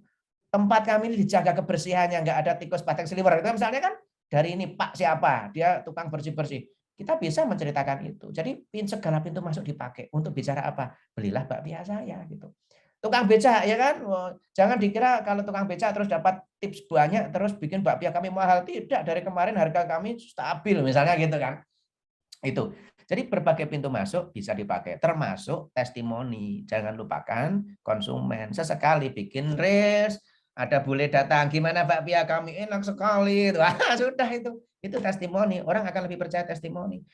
Tempat kami ini dijaga kebersihannya, nggak ada tikus, batang, seliwer. Itu misalnya kan dari ini Pak siapa, dia tukang bersih-bersih. Kita bisa menceritakan itu. Jadi segala pintu masuk dipakai. Untuk bicara apa? Belilah bakpia saya gitu. Tukang becak ya kan, jangan dikira kalau tukang becak terus dapat tips banyak terus bikin bakpia kami mahal. Tidak, dari kemarin harga kami stabil misalnya gitu kan. Itu. Jadi berbagai pintu masuk bisa dipakai, termasuk testimoni. Jangan lupakan konsumen. Sesekali bikin reels, ada bule datang, gimana bakpia kami enak sekali. Wah, sudah itu testimoni. Orang akan lebih percaya testimoni.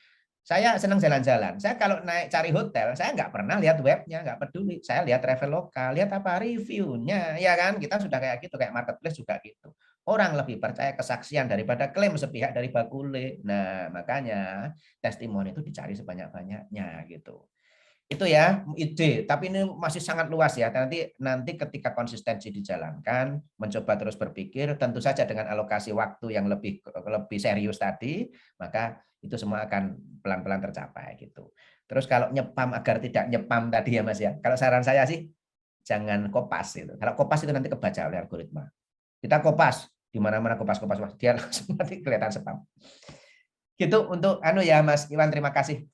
Saya senang jalan-jalan. Saya kalau naik cari hotel, saya nggak pernah lihat webnya, nggak peduli. Saya lihat Traveloka, lihat apa reviewnya, ya kan? Kita sudah kayak gitu, kayak marketplace juga gitu. Orang lebih percaya kesaksian daripada klaim sepihak dari bakule. Nah, makanya testimoni itu dicari sebanyak-banyaknya gitu. Itu ya ide, tapi ini masih sangat luas ya. Nanti ketika konsistensi dijalankan, mencoba terus berpikir, tentu saja dengan alokasi waktu yang lebih serius tadi, maka itu semua akan pelan-pelan tercapai gitu. Terus kalau nyepam agar tidak nyepam tadi ya Mas ya. Kalau saran saya sih jangan kopas itu. Kalau kopas itu nanti kebaca oleh algoritma. Kita kopas di mana-mana kopas, dia langsung nanti kelihatan spam. Gitu untuk ya Mas Iwan, terima kasih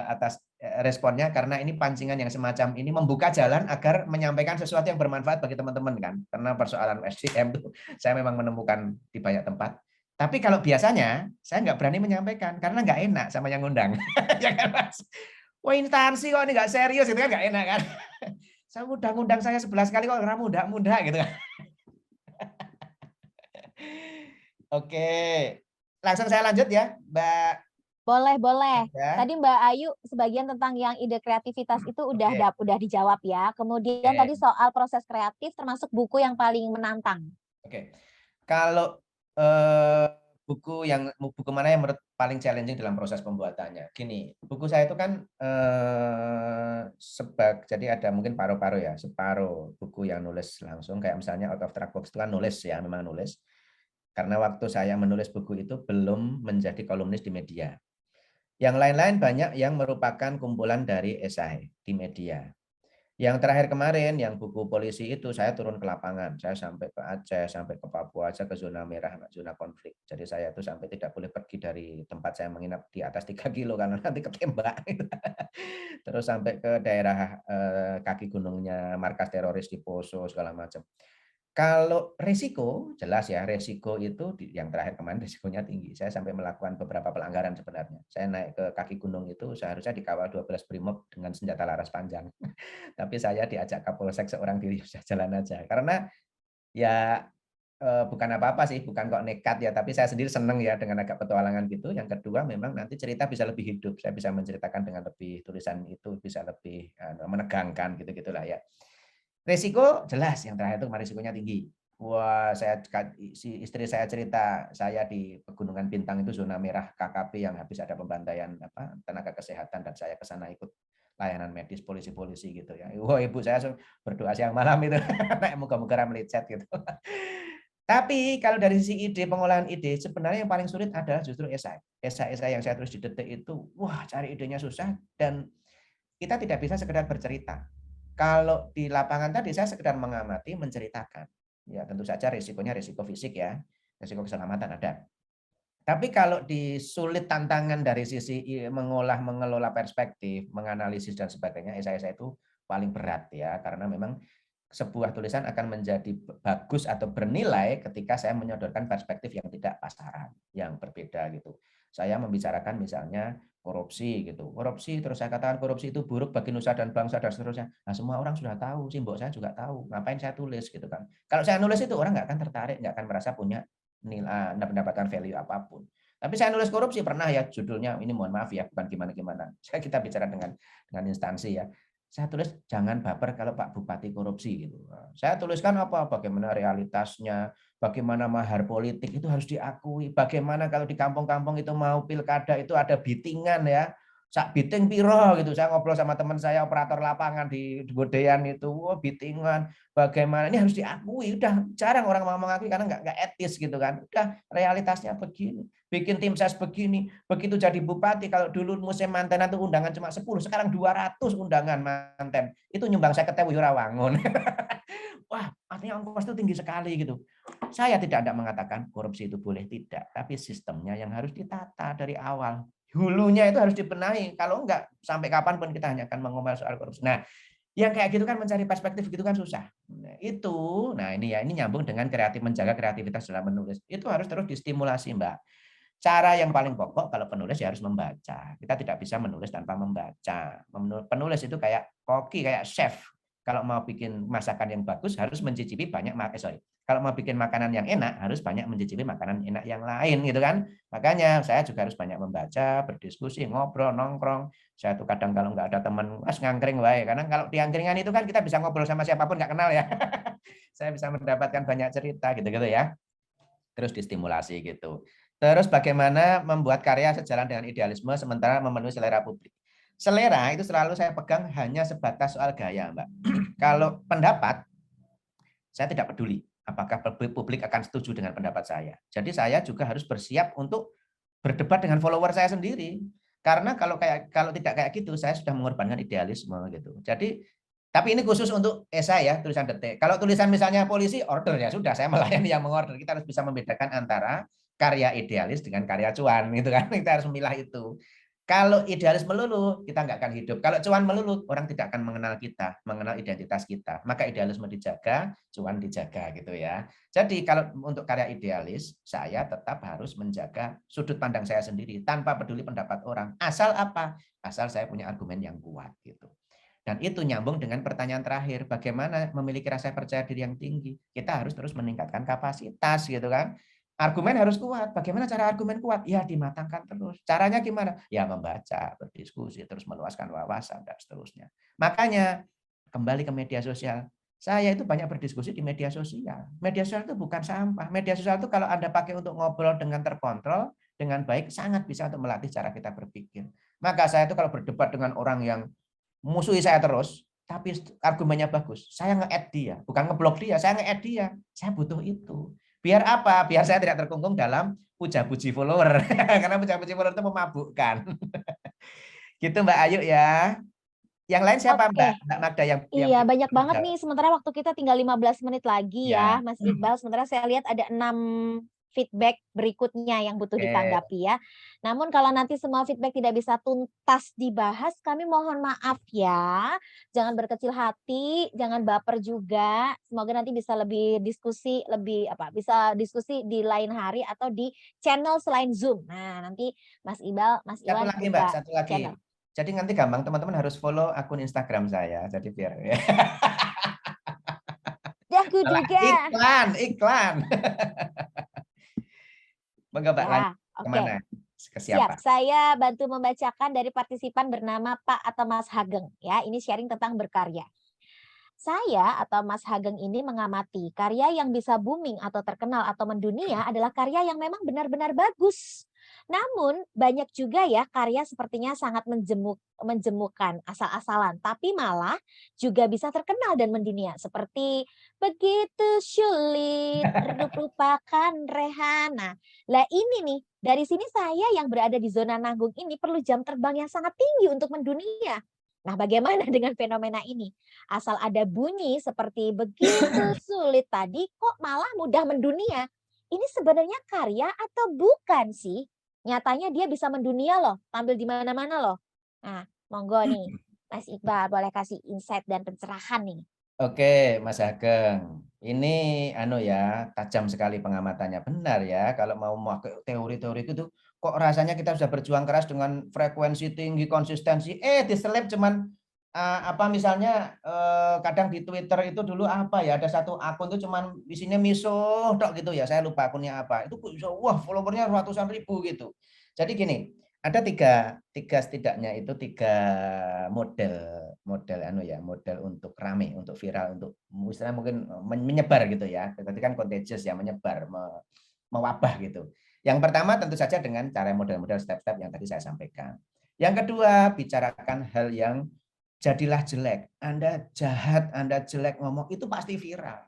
atas responnya, karena ini pancingan yang semacam ini membuka jalan agar menyampaikan sesuatu yang bermanfaat bagi teman-teman kan. Karena persoalan SDM itu saya memang menemukan di banyak tempat. Tapi kalau biasanya saya nggak berani menyampaikan karena nggak enak sama yang ngundang. Ya kan Mas? Wah, instansi kok ini nggak serius itu kan nggak enak kan. Saya ngundang saya 11 kali kok orang muda gitu kan. Oke. Langsung saya lanjut ya, Mbak. Boleh. Ya. Tadi Mbak Ayu sebagian tentang yang ide kreativitas itu udah dijawab ya. Kemudian tadi soal proses kreatif termasuk buku yang paling menantang. Oke. Kalau buku mana yang menurut paling challenging dalam proses pembuatannya? Gini, buku saya itu kan jadi ada mungkin paruh-paruh ya, separuh buku yang nulis langsung, kayak misalnya Out of Track Box itu kan nulis ya, memang nulis. Karena waktu saya menulis buku itu belum menjadi kolumnis di media. Yang lain-lain banyak yang merupakan kumpulan dari esai di media. Yang terakhir kemarin, yang buku polisi itu, saya turun ke lapangan. Saya sampai ke Aceh, sampai ke Papua, aja ke zona merah, zona konflik. Jadi saya itu sampai tidak boleh pergi dari tempat saya menginap di atas 3 kilo, karena nanti ketembak. Terus sampai ke daerah kaki gunungnya, markas teroris di Poso, segala macam. Kalau risiko, jelas ya, risiko itu yang terakhir kemarin risikonya tinggi. Saya sampai melakukan beberapa pelanggaran sebenarnya. Saya naik ke kaki gunung itu seharusnya dikawal 12 brimob dengan senjata laras panjang. Tapi saya diajak Kapolsek seorang diri, sudah jalan aja. Karena ya bukan apa-apa sih, bukan kok nekat ya, tapi saya sendiri seneng ya dengan agak petualangan gitu. Yang kedua memang nanti cerita bisa lebih hidup. Saya bisa menceritakan dengan lebih, tulisan itu bisa lebih menegangkan gitu-gitulah ya. Risiko jelas yang terakhir itu kemarin risikonya tinggi. Wah, istri saya cerita, saya di Pegunungan Bintang itu zona merah KKP yang habis ada pembantaian tenaga kesehatan, dan saya ke sana ikut layanan medis, polisi-polisi gitu ya. Wah, ibu saya berdoa siang malam itu, moga-moga melecet gitu. Tapi kalau dari sisi ide, pengolahan ide, sebenarnya yang paling sulit adalah justru esai. Esai yang saya tulis di Detik itu, wah, cari idenya susah, dan kita tidak bisa sekedar bercerita. Kalau di lapangan tadi saya sekedar mengamati, menceritakan. Ya tentu saja risikonya risiko fisik ya, risiko keselamatan ada. Tapi kalau disulit tantangan dari sisi mengelola perspektif, menganalisis dan sebagainya, saya itu paling berat ya, karena memang sebuah tulisan akan menjadi bagus atau bernilai ketika saya menyodorkan perspektif yang tidak pasaran, yang berbeda gitu. Saya membicarakan misalnya korupsi gitu. Korupsi, terus saya katakan korupsi itu buruk bagi nusa dan bangsa dan seterusnya. Nah, semua orang sudah tahu, simbok saya juga tahu. Ngapain saya tulis gitu kan. Kalau saya nulis itu orang nggak akan tertarik, nggak akan merasa punya nilai, mendapatkan value apapun. Tapi saya nulis korupsi pernah ya, judulnya ini mohon maaf ya, bukan gimana-gimana. Kita bicara dengan instansi ya. Saya tulis jangan baper kalau Pak Bupati korupsi gitu. Saya tuliskan bagaimana realitasnya, bagaimana mahar politik itu harus diakui, bagaimana kalau di kampung-kampung itu mau pilkada itu ada bitingan ya. Sak biting piro gitu. Saya ngobrol sama teman saya operator lapangan di Godean itu, bitingan. Bagaimana ini harus diakui. Udah jarang orang mau mengakui karena nggak etis gitu kan. Udah realitasnya begini. Bikin tim ses begini, begitu jadi bupati, kalau dulu musim mantenan itu undangan cuma 10, sekarang 200 undangan manten. Itu nyumbang saya ketemu Yurawangun. Wah, artinya ongkos itu tinggi sekali gitu. Saya tidak mengatakan korupsi itu boleh, tidak, tapi sistemnya yang harus ditata dari awal. Hulunya itu harus dibenahi. Kalau enggak, sampai kapanpun kita hanya akan mengomel soal korupsi. Nah, yang kayak gitu kan mencari perspektif gitu kan susah. Nah ini nyambung dengan menjaga kreativitas dalam menulis. Itu harus terus distimulasi, Mbak. Cara yang paling pokok kalau penulis ya harus membaca. Kita tidak bisa menulis tanpa membaca. Penulis itu kayak koki, kayak chef. Kalau mau bikin masakan yang bagus harus mencicipi banyak Kalau mau bikin makanan yang enak harus banyak mencicipi makanan enak yang lain gitu kan. Makanya saya juga harus banyak membaca, berdiskusi, ngobrol, nongkrong. Saya tuh kadang kalau nggak ada teman, ngangkring wae. Karena kalau di angkringan itu kan kita bisa ngobrol sama siapapun nggak kenal ya. Saya bisa mendapatkan banyak cerita gitu-gitu ya. Terus distimulasi gitu. Terus bagaimana membuat karya sejalan dengan idealisme sementara memenuhi selera publik. Selera itu selalu saya pegang hanya sebatas soal gaya, Mbak. Kalau pendapat, saya tidak peduli apakah publik akan setuju dengan pendapat saya. Jadi saya juga harus bersiap untuk berdebat dengan follower saya sendiri. Karena kalau tidak kayak gitu, saya sudah mengorbankan idealisme gitu. Jadi, tapi ini khusus untuk esai ya, tulisan detik. Kalau tulisan misalnya polisi, order ya sudah, saya melayani yang mengorder. Kita harus bisa membedakan antara karya idealis dengan karya cuan gitu kan. Kita harus memilah itu. Kalau idealis melulu, kita nggak akan hidup. Kalau cuan melulu, orang tidak akan mengenal kita, mengenal identitas kita. Maka idealisme dijaga, cuan dijaga gitu ya. Jadi kalau untuk karya idealis, saya tetap harus menjaga sudut pandang saya sendiri tanpa peduli pendapat orang. Asal apa? Asal saya punya argumen yang kuat gitu. Dan itu nyambung dengan pertanyaan terakhir, bagaimana memiliki rasa percaya diri yang tinggi? Kita harus terus meningkatkan kapasitas gitu kan. Argumen harus kuat. Bagaimana cara argumen kuat? Ya dimatangkan terus. Caranya gimana? Ya membaca, berdiskusi, terus meluaskan wawasan dan seterusnya. Makanya kembali ke media sosial. Saya itu banyak berdiskusi di media sosial. Media sosial itu bukan sampah. Media sosial itu kalau Anda pakai untuk ngobrol dengan terkontrol, dengan baik, sangat bisa untuk melatih cara kita berpikir. Maka saya itu kalau berdebat dengan orang yang musuhi saya terus, tapi argumennya bagus, saya nge-add dia. Bukan ngeblok dia, saya nge-add dia. Saya butuh itu. Biar apa? Biar saya tidak terkungkung dalam puja-puji follower. Karena puja-puji follower itu memabukkan. Gitu Mbak Ayu ya. Yang lain siapa Oke. Mbak Magda yang Iya, banyak banget nih. Sementara waktu kita tinggal 15 menit lagi Ya. ya, Mas Iqbal. Sementara saya lihat ada 6 feedback berikutnya yang butuh Oke. ditanggapi ya. Namun kalau nanti semua feedback tidak bisa tuntas dibahas, kami mohon maaf ya. Jangan berkecil hati, jangan baper juga. Semoga nanti bisa lebih diskusi, bisa diskusi di lain hari atau di channel selain Zoom. Nah, nanti Mas Iqbal, Mas Satu Iwan lagi Mbak, buka satu lagi. channel. Jadi nanti gampang teman-teman harus follow akun Instagram saya. Jadi biar Ya, aku juga. iklan. Monggo Mbak, Ya, lanjut oke. kemana? Ke Siap, siapa? saya bantu membacakan dari partisipan bernama Pak atau Mas Hageng. Ya, ini sharing tentang berkarya. Saya atau Mas Hageng ini mengamati karya yang bisa booming atau terkenal atau mendunia adalah karya yang memang benar-benar bagus. Namun banyak juga ya karya sepertinya sangat menjemukan asal-asalan, tapi malah juga bisa terkenal dan mendunia seperti begitu sulit lupakan Rehana. Lah ini nih, dari sini saya yang berada di zona nanggung ini perlu jam terbang yang sangat tinggi untuk mendunia. Nah, bagaimana dengan fenomena ini? Asal ada bunyi seperti begitu sulit tadi kok malah mudah mendunia. Ini sebenarnya karya atau bukan sih? Nyatanya dia bisa mendunia loh, tampil di mana-mana loh. Nah, monggo nih, Mas Iqbal boleh kasih insight dan pencerahan nih. Oke, Mas Ageng. Ini ya, tajam sekali pengamatannya. Benar ya, kalau mau pakai teori-teori itu tuh kok rasanya kita sudah berjuang keras dengan frekuensi tinggi, konsistensi, diselip cuman misalnya kadang di Twitter itu dulu ada satu akun tuh cuman isinya miso dok gitu ya, saya lupa akunnya apa. Itu wah followernya ratusan ribu gitu. Jadi gini, ada tiga setidaknya itu tiga model untuk rame, untuk viral, untuk misalnya mungkin menyebar gitu ya. Berarti kan contagious ya, menyebar, mewabah gitu. Yang pertama tentu saja dengan cara model-model step-step yang tadi saya sampaikan. Yang kedua, bicarakan hal yang jadilah jelek. Anda jahat, Anda jelek ngomong, itu pasti viral.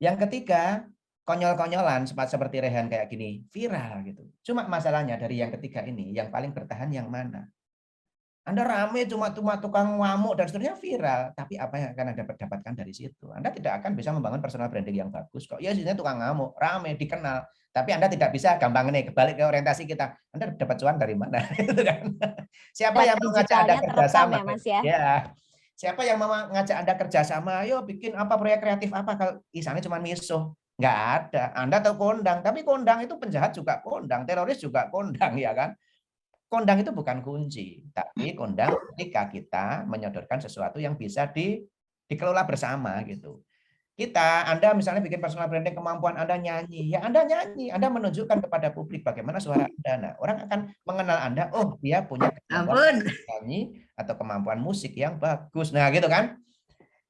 Yang ketiga, konyol-konyolan seperti Rehan kayak gini, viral gitu. Cuma masalahnya dari yang ketiga ini, yang paling bertahan yang mana? Anda rame cuma tukang ngamuk dan seterusnya viral, tapi apa yang akan Anda dapatkan dari situ? Anda tidak akan bisa membangun personal branding yang bagus kok. Ya sebenarnya tukang ngamuk, rame, dikenal, tapi Anda tidak bisa gampang nih kebalik ke orientasi kita. Anda dapat cuan dari mana? Gitu kan. Siapa yang mau ngajak Anda kerjasama? Ya, Mas ya. Ya. Siapa yang mau ngajak Anda kerjasama? Ayo bikin apa proyek kreatif apa? Kalau isanya cuma misuh, nggak ada. Anda tahu kondang, tapi kondang itu penjahat juga kondang, teroris juga kondang ya kan? Kondang itu bukan kunci, tapi kondang ketika kita menyodorkan sesuatu yang bisa dikelola bersama gitu. Anda misalnya bikin personal branding, kemampuan Anda nyanyi, ya Anda nyanyi, Anda menunjukkan kepada publik bagaimana suara Anda. Nah, orang akan mengenal Anda, oh dia punya kemampuan nyanyi atau kemampuan musik yang bagus. Nah, gitu kan?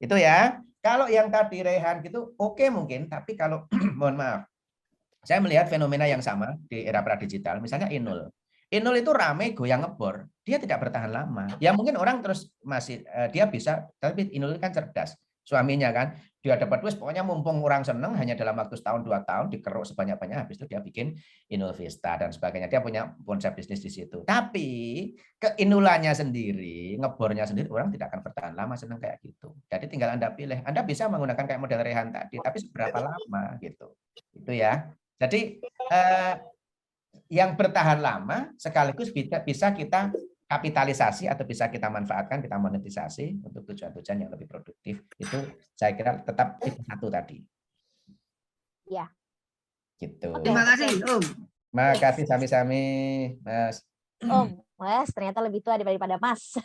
Itu ya. Kalau yang tadi Rehan gitu, oke mungkin, tapi kalau mohon maaf, saya melihat fenomena yang sama di era pradigital, misalnya Inul. Inul itu rame goyang ngebor, dia tidak bertahan lama. Ya mungkin orang terus masih dia bisa, tapi Inul kan cerdas. Suaminya kan, dia dapat duit, pokoknya mumpung orang seneng, hanya dalam waktu setahun 2 tahun dikeruk sebanyak-banyak, habis itu dia bikin Inul Vista dan sebagainya. Dia punya konsep bisnis di situ. Tapi keinulannya sendiri, ngebornya sendiri, orang tidak akan bertahan lama seneng kayak gitu. Jadi tinggal Anda pilih. Anda bisa menggunakan kayak model Rehan tadi, tapi seberapa lama gitu. Itu ya. Jadi yang bertahan lama sekaligus bisa kita kapitalisasi atau bisa kita manfaatkan, kita monetisasi untuk tujuan-tujuan yang lebih produktif. Itu saya kira tetap tipe 1 tadi. Ya. Gitu. Terima kasih, Om. Makasih sami-sami, Mas. Om, Mas, ternyata lebih tua daripada Mas.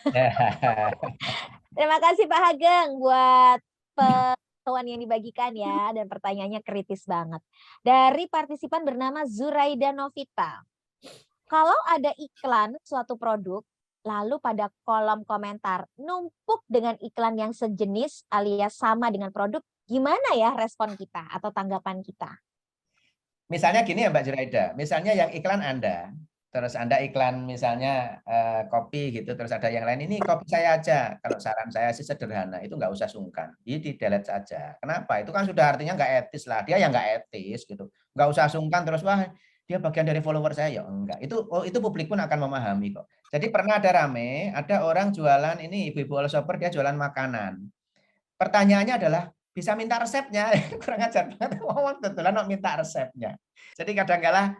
Terima kasih Pak Hageng buat pengetahuan yang dibagikan ya, dan pertanyaannya kritis banget. Dari partisipan bernama Zuraida Novita. Kalau ada iklan suatu produk, lalu pada kolom komentar numpuk dengan iklan yang sejenis alias sama dengan produk, gimana ya respon kita atau tanggapan kita? Misalnya gini ya Mbak Zuraida, misalnya yang iklan Anda, terus Anda iklan misalnya kopi gitu, terus ada yang lain, ini kopi saya aja. Kalau saran saya sih sederhana, itu nggak usah sungkan, di delete saja. Kenapa? Itu kan sudah artinya nggak etis lah, dia yang nggak etis gitu. Nggak usah sungkan terus, wah dia bagian dari follower saya, ya enggak. Itu publik pun akan memahami kok. Jadi pernah ada rame, ada orang jualan ini, ibu-ibu all shopper, dia jualan makanan. Pertanyaannya adalah, bisa minta resepnya? Kurang ajar banget. Oh, kebetulan minta resepnya. Jadi kadang-kala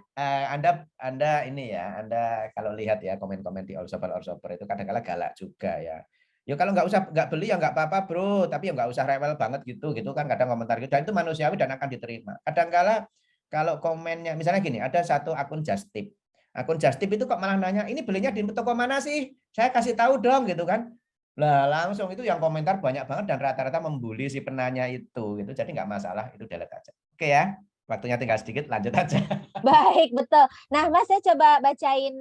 Anda ini ya, Anda kalau lihat ya komen-komen di all shopper itu kadang-kala galak juga ya. Ya kalau nggak beli ya nggak apa-apa bro, tapi ya nggak usah rewel banget gitu kan kadang komentar gitu. Dan itu manusiawi dan akan diterima. Kadang-kala kalau komennya misalnya gini, ada satu akun Just Tip. Akun Just Tip itu kok malah nanya, ini belinya di toko mana sih? Saya kasih tahu dong gitu kan. Lah langsung itu yang komentar banyak banget dan rata-rata membuli si penanya itu gitu. Jadi nggak masalah, itu delete aja. Oke ya. Waktunya tinggal sedikit, lanjut aja. Baik, betul. Nah, Mas, saya coba bacain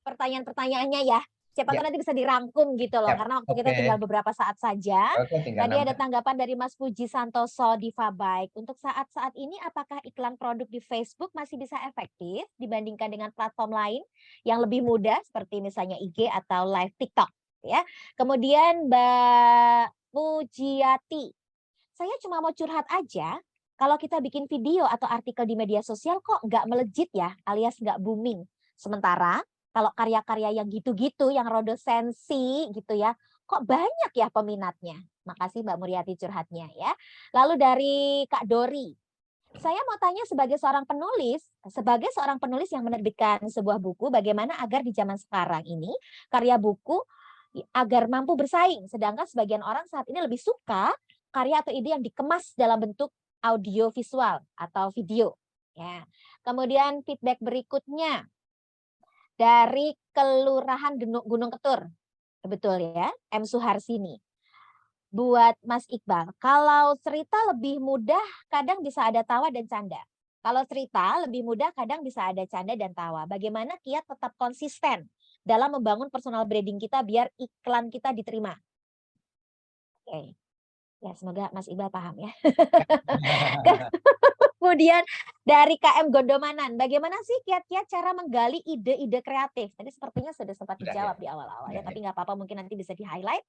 pertanyaan-pertanyaannya ya. Siapa tahu nanti bisa dirangkum gitu loh, karena waktu kita tinggal beberapa saat saja. Tadi ada tanggapan dari Mas Puji Santoso di Fabaik. Untuk saat-saat ini, apakah iklan produk di Facebook masih bisa efektif dibandingkan dengan platform lain yang lebih mudah, seperti misalnya IG atau live TikTok? Ya. Kemudian Mbak Pujiati, saya cuma mau curhat aja. Kalau kita bikin video atau artikel di media sosial kok nggak melejit ya, alias nggak booming. Sementara kalau karya-karya yang gitu-gitu, yang rodo sensi gitu ya, kok banyak ya peminatnya. Makasih Mbak Muriati curhatnya ya. Lalu dari Kak Dori, saya mau tanya sebagai seorang penulis yang menerbitkan sebuah buku, bagaimana agar di zaman sekarang ini karya buku agar mampu bersaing, sedangkan sebagian orang saat ini lebih suka karya atau ide yang dikemas dalam bentuk audio visual atau video. Ya. Kemudian feedback berikutnya dari Kelurahan Gunung Ketur, betul ya, M. Suharsini. Buat Mas Iqbal, kalau cerita lebih mudah kadang bisa ada tawa dan canda. Kalau cerita lebih mudah kadang bisa ada canda dan tawa. Bagaimana kiat tetap konsisten dalam membangun personal branding kita biar iklan kita diterima? Oke. Ya, semoga Mas Iqbal paham ya. Kemudian dari KM Gondomanan, bagaimana sih kiat-kiat cara menggali ide-ide kreatif? Tadi sepertinya sudah sempat dijawab di awal-awal ya, tapi nggak apa-apa, mungkin nanti bisa di-highlight.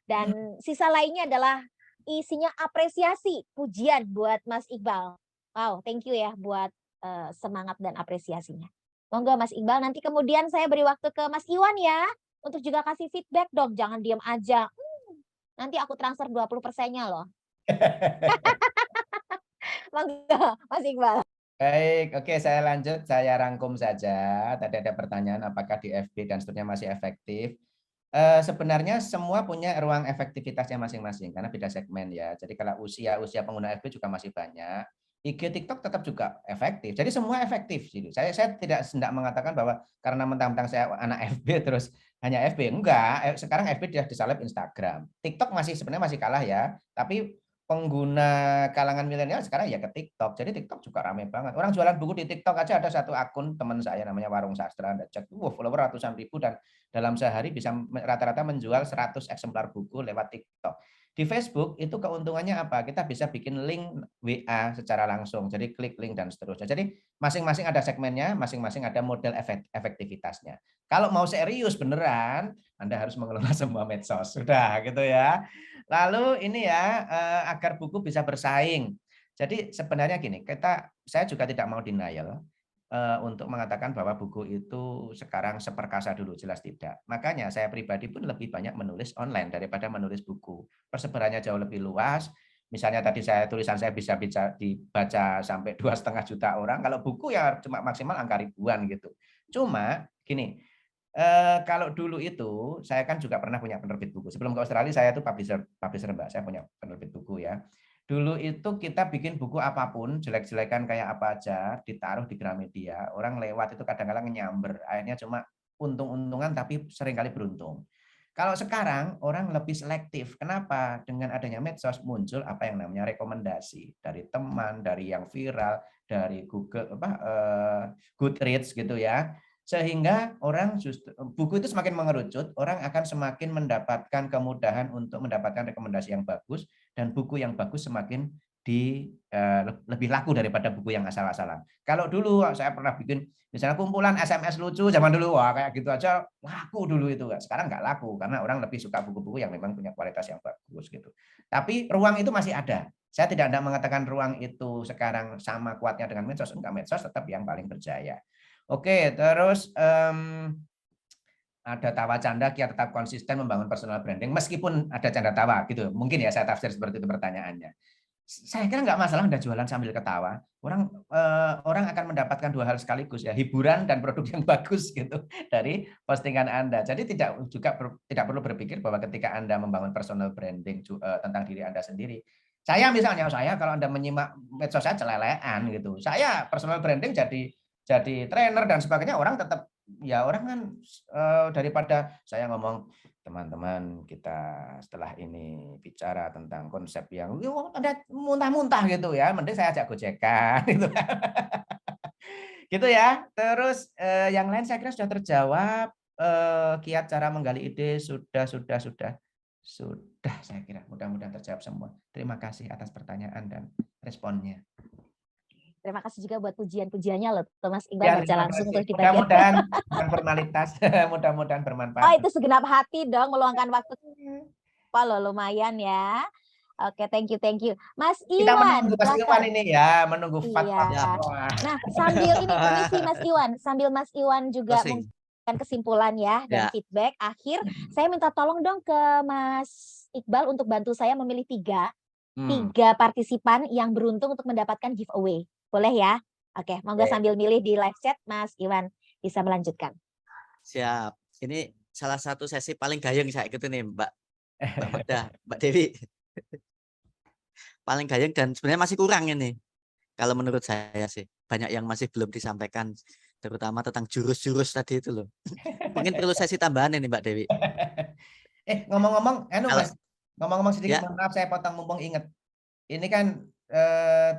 Dan sisa lainnya adalah isinya apresiasi, pujian buat Mas Iqbal. Wow, thank you ya buat semangat dan apresiasinya. Monggo Mas Iqbal, nanti kemudian saya beri waktu ke Mas Iwan ya, untuk juga kasih feedback dong, jangan diam aja. Nanti aku transfer 20%-nya loh. Monggo, Mas Iqbal. Baik, oke saya lanjut, saya rangkum saja. Tadi ada pertanyaan apakah di FB dan seterusnya masih efektif. Sebenarnya semua punya ruang efektivitasnya masing-masing karena beda segmen ya. Jadi kalau usia pengguna FB juga masih banyak. IG, TikTok tetap juga efektif. Jadi semua efektif. Saya tidak hendak mengatakan bahwa karena mentang-mentang saya anak FB terus Hanya FB enggak, sekarang FB sudah disalip Instagram. TikTok sebenarnya masih kalah ya, tapi pengguna kalangan milenial sekarang ya ke TikTok. Jadi TikTok juga ramai banget. Orang jualan buku di TikTok aja ada satu akun teman saya namanya Warung Sastra, Anda cek, follower ratusan ribu dan dalam sehari bisa rata-rata menjual 100 eksemplar buku lewat TikTok. Di Facebook itu keuntungannya apa? Kita bisa bikin link WA secara langsung. Jadi klik link dan seterusnya. Jadi masing-masing ada segmennya, masing-masing ada model efektivitasnya. Kalau mau serius beneran, Anda harus mengelola semua medsos. Sudah gitu ya. Lalu ini ya, agar buku bisa bersaing. Jadi sebenarnya gini, saya juga tidak mau denial untuk mengatakan bahwa buku itu sekarang seperkasa dulu, jelas tidak. Makanya saya pribadi pun lebih banyak menulis online daripada menulis buku. Persebarannya jauh lebih luas. Misalnya tadi tulisan saya bisa dibaca sampai 2,5 juta orang. Kalau buku ya cuma maksimal angka ribuan gitu. Cuma gini, kalau dulu itu saya kan juga pernah punya penerbit buku. Sebelum ke Australia saya itu publisher Mbak. Saya punya penerbit buku ya. Dulu itu kita bikin buku apapun, jelek-jelekan kayak apa aja, ditaruh di Gramedia. Orang lewat itu kadang-kadang nyamber. Akhirnya cuma untung-untungan tapi seringkali beruntung. Kalau sekarang orang lebih selektif. Kenapa? Dengan adanya medsos muncul apa yang namanya rekomendasi dari teman, dari yang viral, dari Google Goodreads gitu ya. Sehingga buku itu semakin mengerucut, orang akan semakin mendapatkan kemudahan untuk mendapatkan rekomendasi yang bagus, dan buku yang bagus semakin lebih laku daripada buku yang asal-asalan. Kalau dulu saya pernah bikin misalnya kumpulan SMS lucu zaman dulu, wah kayak gitu aja laku dulu itu. Sekarang nggak laku karena orang lebih suka buku-buku yang memang punya kualitas yang bagus gitu. Tapi ruang itu masih ada. Saya tidak mengatakan ruang itu sekarang sama kuatnya dengan medsos, enggak, medsos tetap yang paling berjaya. Oke, terus ada tawa canda, Kia tetap konsisten membangun personal branding meskipun ada canda tawa gitu. Mungkin ya saya tafsir seperti itu pertanyaannya. Saya kira nggak masalah Anda jualan sambil ketawa. Orang akan mendapatkan dua hal sekaligus ya, hiburan dan produk yang bagus gitu dari postingan Anda. Jadi tidak perlu berpikir bahwa ketika Anda membangun personal branding tentang diri Anda sendiri. Saya kalau Anda menyimak medsos saya celelean gitu. Saya personal branding jadi trainer dan sebagainya, orang tetap ya orang kan daripada saya ngomong teman-teman kita setelah ini bicara tentang konsep yang Anda muntah-muntah gitu ya, mending saya ajak gojekan gitu. Gitu ya. Terus yang lain saya kira sudah terjawab. Kiat cara menggali ide sudah saya kira mudah-mudahan terjawab semua. Terima kasih atas pertanyaan dan responnya. Terima kasih juga buat pujian-pujiannya loh, Mas Iqbal Ya, baca langsung tuh di bagian. mudah-mudahan bukan formalitas, mudah-mudahan bermanfaat. Oh, itu segenap hati dong meluangkan waktu. Wah, lumayan ya. Oke, thank you. Mas Iwan. Kita menunggu Mas Iwan ini ya, menunggu fatwa. Iya. Nah, sambil ini permisi Mas Iwan, sambil Mas Iwan juga memberikan kesimpulan ya dan feedback akhir, saya minta tolong dong ke Mas Iqbal untuk bantu saya memilih tiga partisipan yang beruntung untuk mendapatkan giveaway. Boleh ya? Oke, monggo sambil milih di live chat, Mas Iwan bisa melanjutkan. Siap. Ini salah satu sesi paling gayeng saya ikutin nih, Mbak Magda, Mbak Dewi. Paling gayeng dan sebenarnya masih kurang ini. Kalau menurut saya sih, banyak yang masih belum disampaikan, terutama tentang jurus-jurus tadi itu loh. Mungkin perlu sesi tambahan ini, Mbak Dewi. Ngomong-ngomong, ngomong-ngomong sedikit, maaf saya potong mumpung ingat. Ini kan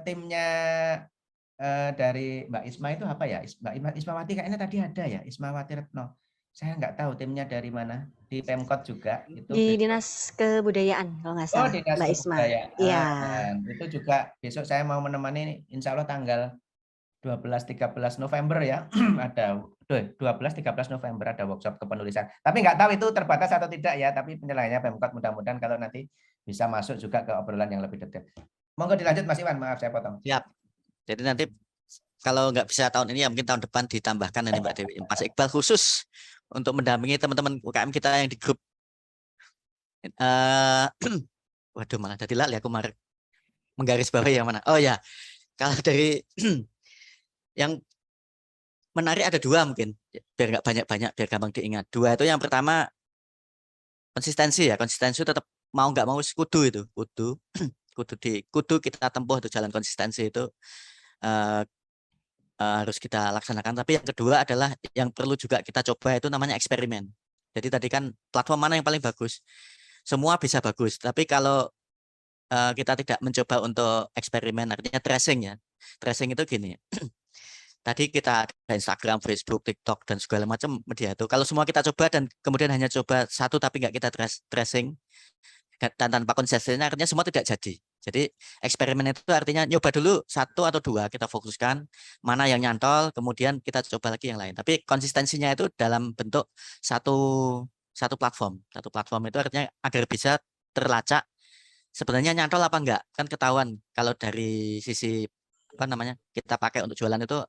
timnya dari Mbak Isma itu apa ya? Mbak Ismawati kayaknya tadi ada ya, Ismawati Retno. Saya nggak tahu timnya dari mana, di Pemkot juga itu. Di Dinas Kebudayaan kalau nggak salah. Dinas Mbak Isma. Iya. Itu juga besok saya mau menemani, insya Allah tanggal 12-13 November ya, ada 12-13 November ada workshop kepenulisan. Tapi nggak tahu itu terbatas atau tidak ya, tapi penyelenggaranya Pemkot, mudah-mudahan kalau nanti bisa masuk juga ke obrolan yang lebih detail. Monggo dilanjut Mas Iwan, maaf saya potong. Siap. Jadi nanti kalau nggak bisa tahun ini ya mungkin tahun depan ditambahkan ini Mbak Dewi. Mas Iqbal khusus untuk mendampingi teman-teman UKM kita yang di grup. Waduh, malah jadi lali aku menggaris bawahi yang mana. Oh ya, kalau dari yang menarik ada dua mungkin, biar nggak banyak-banyak, biar gampang diingat. Dua itu yang pertama konsistensi ya, konsistensi tetap mau nggak mau kudu kita tempuh itu jalan konsistensi itu harus kita laksanakan. Tapi yang kedua adalah yang perlu juga kita coba itu namanya eksperimen. Jadi tadi kan platform mana yang paling bagus? Semua bisa bagus, tapi kalau kita tidak mencoba untuk eksperimen, artinya tracing ya. Tracing itu gini. Tadi kita ada Instagram, Facebook, TikTok, dan segala macam media itu. Kalau semua kita coba dan kemudian hanya coba satu tapi nggak kita tracing dan tanpa konsistensi, artinya semua tidak jadi. Jadi eksperimen itu artinya nyoba dulu satu atau dua, kita fokuskan mana yang nyantol, kemudian kita coba lagi yang lain. Tapi konsistensinya itu dalam bentuk satu platform. Satu platform itu artinya agar bisa terlacak sebenarnya nyantol apa enggak. Kan ketahuan kalau dari sisi apa namanya kita pakai untuk jualan itu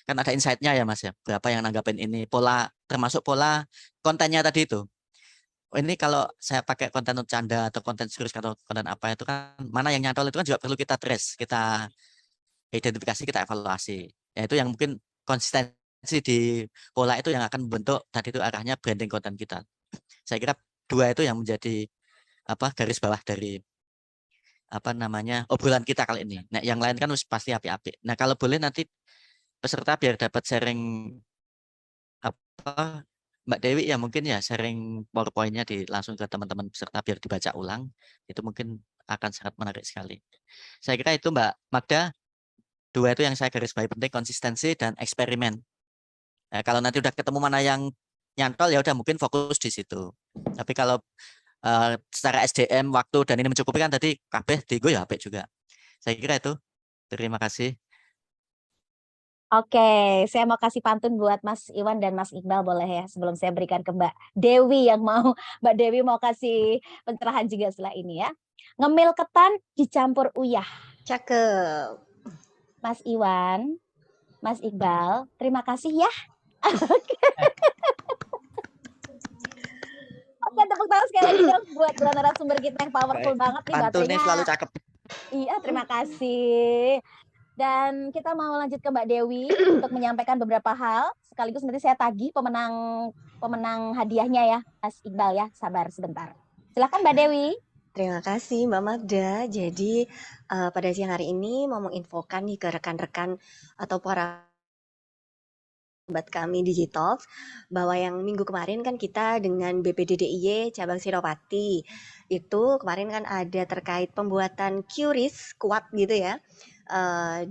kan ada insight-nya ya Mas ya, berapa yang nanggapin ini, pola termasuk pola kontennya tadi itu. Ini kalau saya pakai konten untuk canda atau konten serius atau konten apa itu kan mana yang nyantol itu kan juga perlu kita trace, kita identifikasi, kita evaluasi. Ya itu yang mungkin konsistensi di pola itu yang akan membentuk tadi itu arahnya branding konten kita. Saya kira dua itu yang menjadi garis bawah dari obrolan kita kali ini. Nah, yang lain kan pasti api-api. Nah, kalau boleh nanti peserta biar dapat sharing Mbak Dewi ya mungkin ya sharing PowerPoint-nya langsung ke teman-teman peserta biar dibaca ulang. Itu mungkin akan sangat menarik sekali. Saya kira itu Mbak Magda, dua itu yang saya garis bawahi penting, konsistensi dan eksperimen. Nah, kalau nanti udah ketemu mana yang nyantol ya udah mungkin fokus di situ. Tapi kalau secara SDM waktu dan ini mencukupi kan tadi kabeh digo ya apik juga. Saya kira itu. Terima kasih. Oke, saya mau kasih pantun buat Mas Iwan dan Mas Iqbal boleh ya sebelum saya berikan ke Mbak Dewi yang mau Mbak Dewi mau kasih pencerahan juga setelah ini ya. Ngemil ketan dicampur uyah. Cakep. Mas Iwan, Mas Iqbal, terima kasih ya. Oke, tepuk tangan sekali lagi dong buat narasumber kita yang powerful banget nih Pantunnya baterainya. selalu cakep. Iya, terima kasih. Dan kita mau lanjut ke Mbak Dewi untuk menyampaikan beberapa hal. Sekaligus nanti saya tagih pemenang hadiahnya ya, Mas Iqbal ya. Sabar sebentar. Silakan Mbak Dewi. Terima kasih Mbak Magda. Jadi pada siang hari ini mau menginfokan nih ke rekan-rekan atau para sahabat kami Digitalks bahwa yang minggu kemarin kan kita dengan BPD-DIY cabang Senopati itu kemarin kan ada terkait pembuatan QRIS kuat gitu ya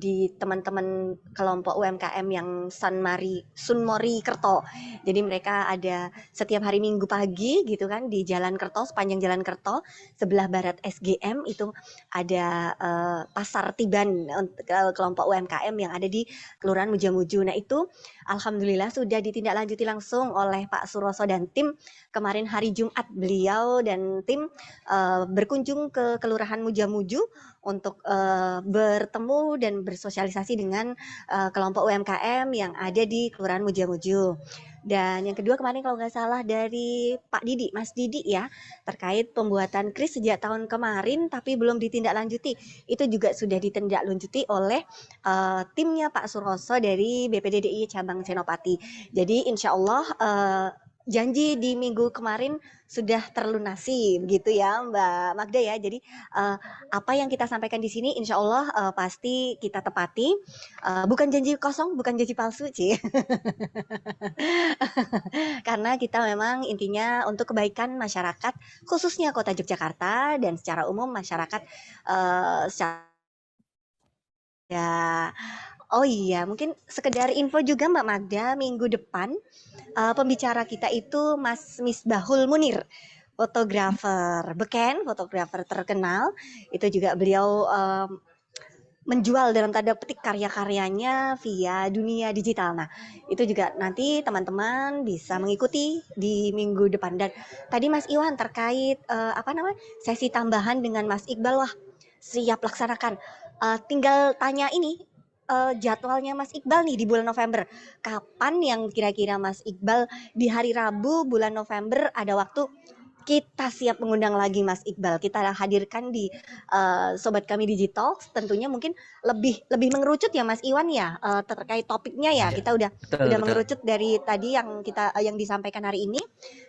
di teman-teman kelompok UMKM yang Sunmori Kerto. Jadi mereka ada setiap hari Minggu pagi gitu kan di Jalan Kerto, sepanjang Jalan Kerto sebelah barat SGM itu ada pasar tiban untuk kelompok UMKM yang ada di Kelurahan Mujamuju. Nah itu alhamdulillah sudah ditindaklanjuti langsung oleh Pak Suroso dan tim. Kemarin hari Jumat beliau dan tim berkunjung ke Kelurahan Mujamuju untuk bertemu dan bersosialisasi dengan kelompok UMKM yang ada di Kelurahan Mujamuju. Dan yang kedua kemarin kalau nggak salah dari Pak Didi, Mas Didi ya, terkait pembuatan kris sejak tahun kemarin tapi belum ditindaklanjuti. Itu juga sudah ditindaklanjuti oleh timnya Pak Suroso dari BPD-DIY cabang Senopati. Jadi insya Allah janji di minggu kemarin sudah terlunasi begitu ya Mbak Magda ya. Jadi apa yang kita sampaikan di sini insya Allah pasti kita tepati. Bukan janji kosong, bukan janji palsu sih. Karena kita memang intinya untuk kebaikan masyarakat khususnya Kota Yogyakarta dan secara umum masyarakat ya. Oh iya, mungkin sekedar info juga Mbak Magda, minggu depan pembicara kita itu Mas Misbahul Munir, fotografer beken, fotografer terkenal. Itu juga beliau menjual dalam tanda petik karya-karyanya via dunia digital. Nah, itu juga nanti teman-teman bisa mengikuti di minggu depan. Dan tadi Mas Iwan terkait sesi tambahan dengan Mas Iqbal, wah siap laksanakan. Tinggal tanya ini jadwalnya Mas Iqbal nih di bulan November. Kapan yang kira-kira Mas Iqbal di hari Rabu bulan November ada waktu? Kita siap mengundang lagi Mas Iqbal. Kita hadirkan di sobat kami Digital. Tentunya mungkin lebih mengerucut ya Mas Iwan ya terkait topiknya ya. Kita udah mengerucut dari tadi yang disampaikan hari ini.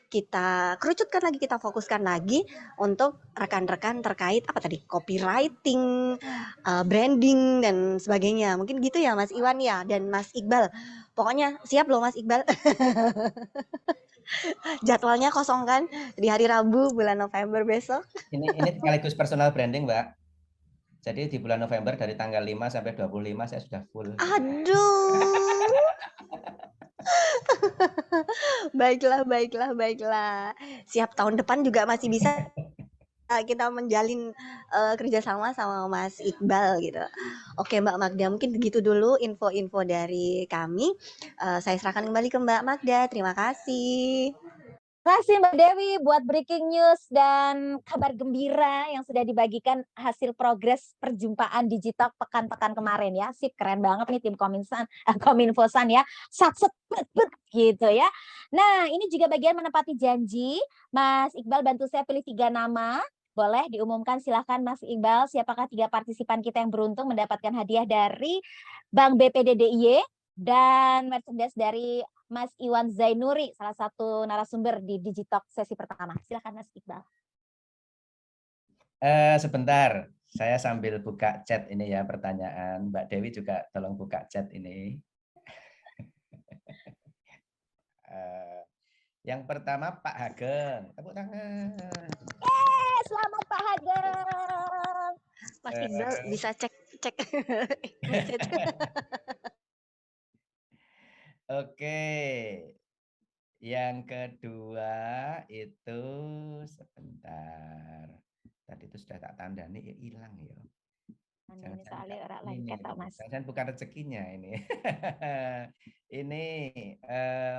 kita kerucutkan lagi, kita fokuskan lagi untuk rekan-rekan terkait apa tadi, copywriting, branding dan sebagainya. Mungkin gitu ya Mas Iwan ya dan Mas Iqbal. Pokoknya siap loh Mas Iqbal. Jadwalnya kosong kan di hari Rabu bulan November besok. Ini sekaligus personal branding, Mbak. Jadi di bulan November dari tanggal 5 sampai 25 saya sudah full. Aduh. Baiklah. Siap tahun depan juga masih bisa kita menjalin kerjasama sama Mas Iqbal gitu. Oke Mbak Magda, mungkin begitu dulu info-info dari kami. Saya serahkan kembali ke Mbak Magda. Terima kasih. Terima kasih Mbak Dewi buat breaking news dan kabar gembira yang sudah dibagikan hasil progres perjumpaan digital pekan-pekan kemarin ya. Sip, keren banget nih tim Kominfosan ya. Satset gitu ya. Nah, ini juga bagian menepati janji. Mas Iqbal bantu saya pilih 3 nama. Boleh diumumkan, silahkan Mas Iqbal. Siapakah 3 partisipan kita yang beruntung mendapatkan hadiah dari Bank BPD DIY dan merchandise dari Mas Iwan Zainuri, salah satu narasumber di Digitalk sesi pertama. Silakan Mas Iqbal. Sebentar, saya sambil buka chat ini ya pertanyaan. Mbak Dewi juga tolong buka chat ini. Yang pertama Pak Hageng, tepuk tangan. Selamat Pak Hageng. Mas Iqbal bisa cek message. Oke. Yang kedua itu sebentar. Tadi itu sudah tak tandani hilang ya. Jangan bukan rezekinya ini. Ini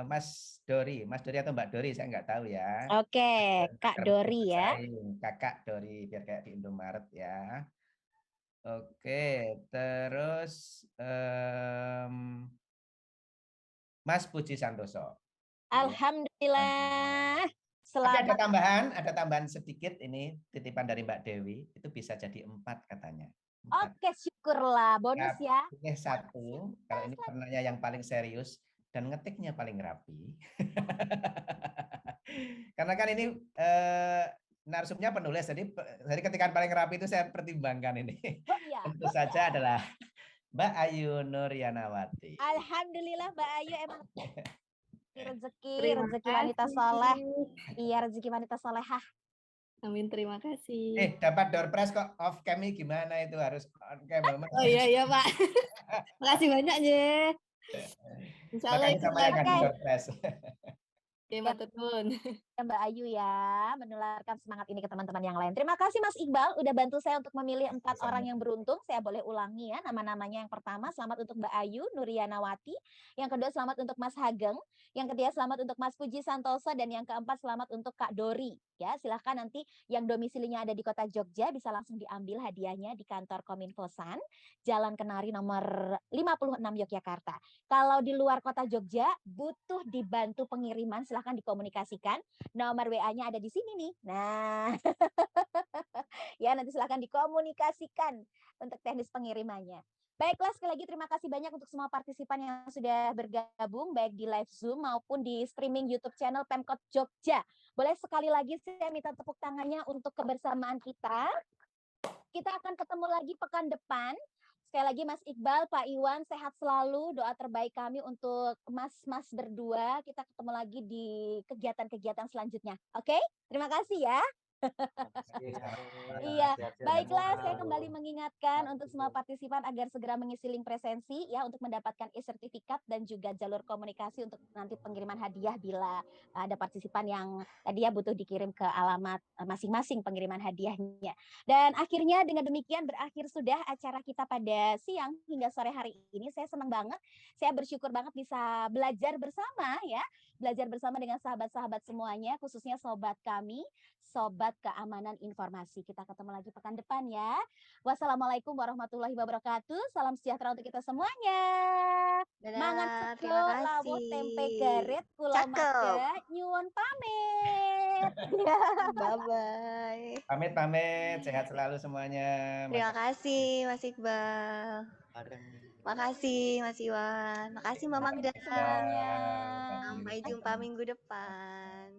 Mas Dori atau Mbak Dori saya nggak tahu ya. Oke, Kak Dori ya. Kakak Dori biar kayak di Indomaret ya. Oke, terus Mas Puji Santoso. Alhamdulillah. Tapi ada tambahan sedikit ini titipan dari Mbak Dewi, itu bisa jadi 4 katanya. 4. Oke, syukurlah. Bonus ya. Pilih 1, kalau ini warnanya yang paling serius dan ngetiknya paling rapi. Karena kan ini narsumnya penulis, jadi ketikan paling rapi itu saya pertimbangkan ini. Oh, iya. Tentu saja adalah Mbak Ayu Nuryanawati. Alhamdulillah Mbak Ayu emang rezeki wanita soleh. Iya, rezeki wanita solehah. Amin, terima kasih. Dapat door prize kok off cam gimana itu harus on cam. Oh iya Pak. Makasih banyak ya. Insya Allah itu sama yang kasih door prize. Oke, matur nuwun. Mbak Ayu ya, menularkan semangat ini ke teman-teman yang lain. Terima kasih Mas Iqbal udah bantu saya untuk memilih 4 orang yang beruntung. Saya boleh ulangi ya nama-namanya. Yang pertama selamat untuk Mbak Ayu Nuryanawati, yang kedua selamat untuk Mas Hageng, yang ketiga selamat untuk Mas Puji Santoso, dan yang keempat selamat untuk Kak Dori. Ya, silahkan nanti yang domisilinya ada di Kota Jogja bisa langsung diambil hadiahnya di kantor Kominfosan, Jalan Kenari nomor 56 Yogyakarta. Kalau di luar Kota Jogja butuh dibantu pengiriman, silahkan dikomunikasikan. Nomor WA-nya ada di sini nih. Nah, ya nanti silahkan dikomunikasikan untuk teknis pengirimannya. Baiklah, sekali lagi terima kasih banyak untuk semua partisipan yang sudah bergabung baik di live Zoom maupun di streaming YouTube channel Pemkot Jogja. Boleh sekali lagi saya minta tepuk tangannya untuk kebersamaan kita. Kita akan ketemu lagi pekan depan. Sekali lagi Mas Iqbal, Pak Iwan, sehat selalu. Doa terbaik kami untuk mas-mas berdua. Kita ketemu lagi di kegiatan-kegiatan selanjutnya. Oke? Terima kasih ya. Iya, baiklah saya kembali mengingatkan untuk semua partisipan agar segera mengisi link presensi ya untuk mendapatkan e-sertifikat dan juga jalur komunikasi untuk nanti pengiriman hadiah bila ada partisipan yang tadi ya butuh dikirim ke alamat masing-masing pengiriman hadiahnya. Dan akhirnya dengan demikian berakhir sudah acara kita pada siang hingga sore hari ini. Saya senang banget, saya bersyukur banget bisa belajar bersama ya, belajar bersama dengan sahabat-sahabat semuanya, khususnya sobat kami, Sobat Keamanan Informasi. Kita ketemu lagi pekan depan ya. Wassalamualaikum warahmatullahi wabarakatuh. Salam sejahtera untuk kita semuanya. Mangan sego lawuh tempe garit kula Magda nyuwun pamit. Bye-bye. Pamit, sehat selalu semuanya. Terima kasih Mas Iqbal. Makasih Mas Iwan. Makasih Mbak Magda. Semuanya. Sampai jumpa minggu depan.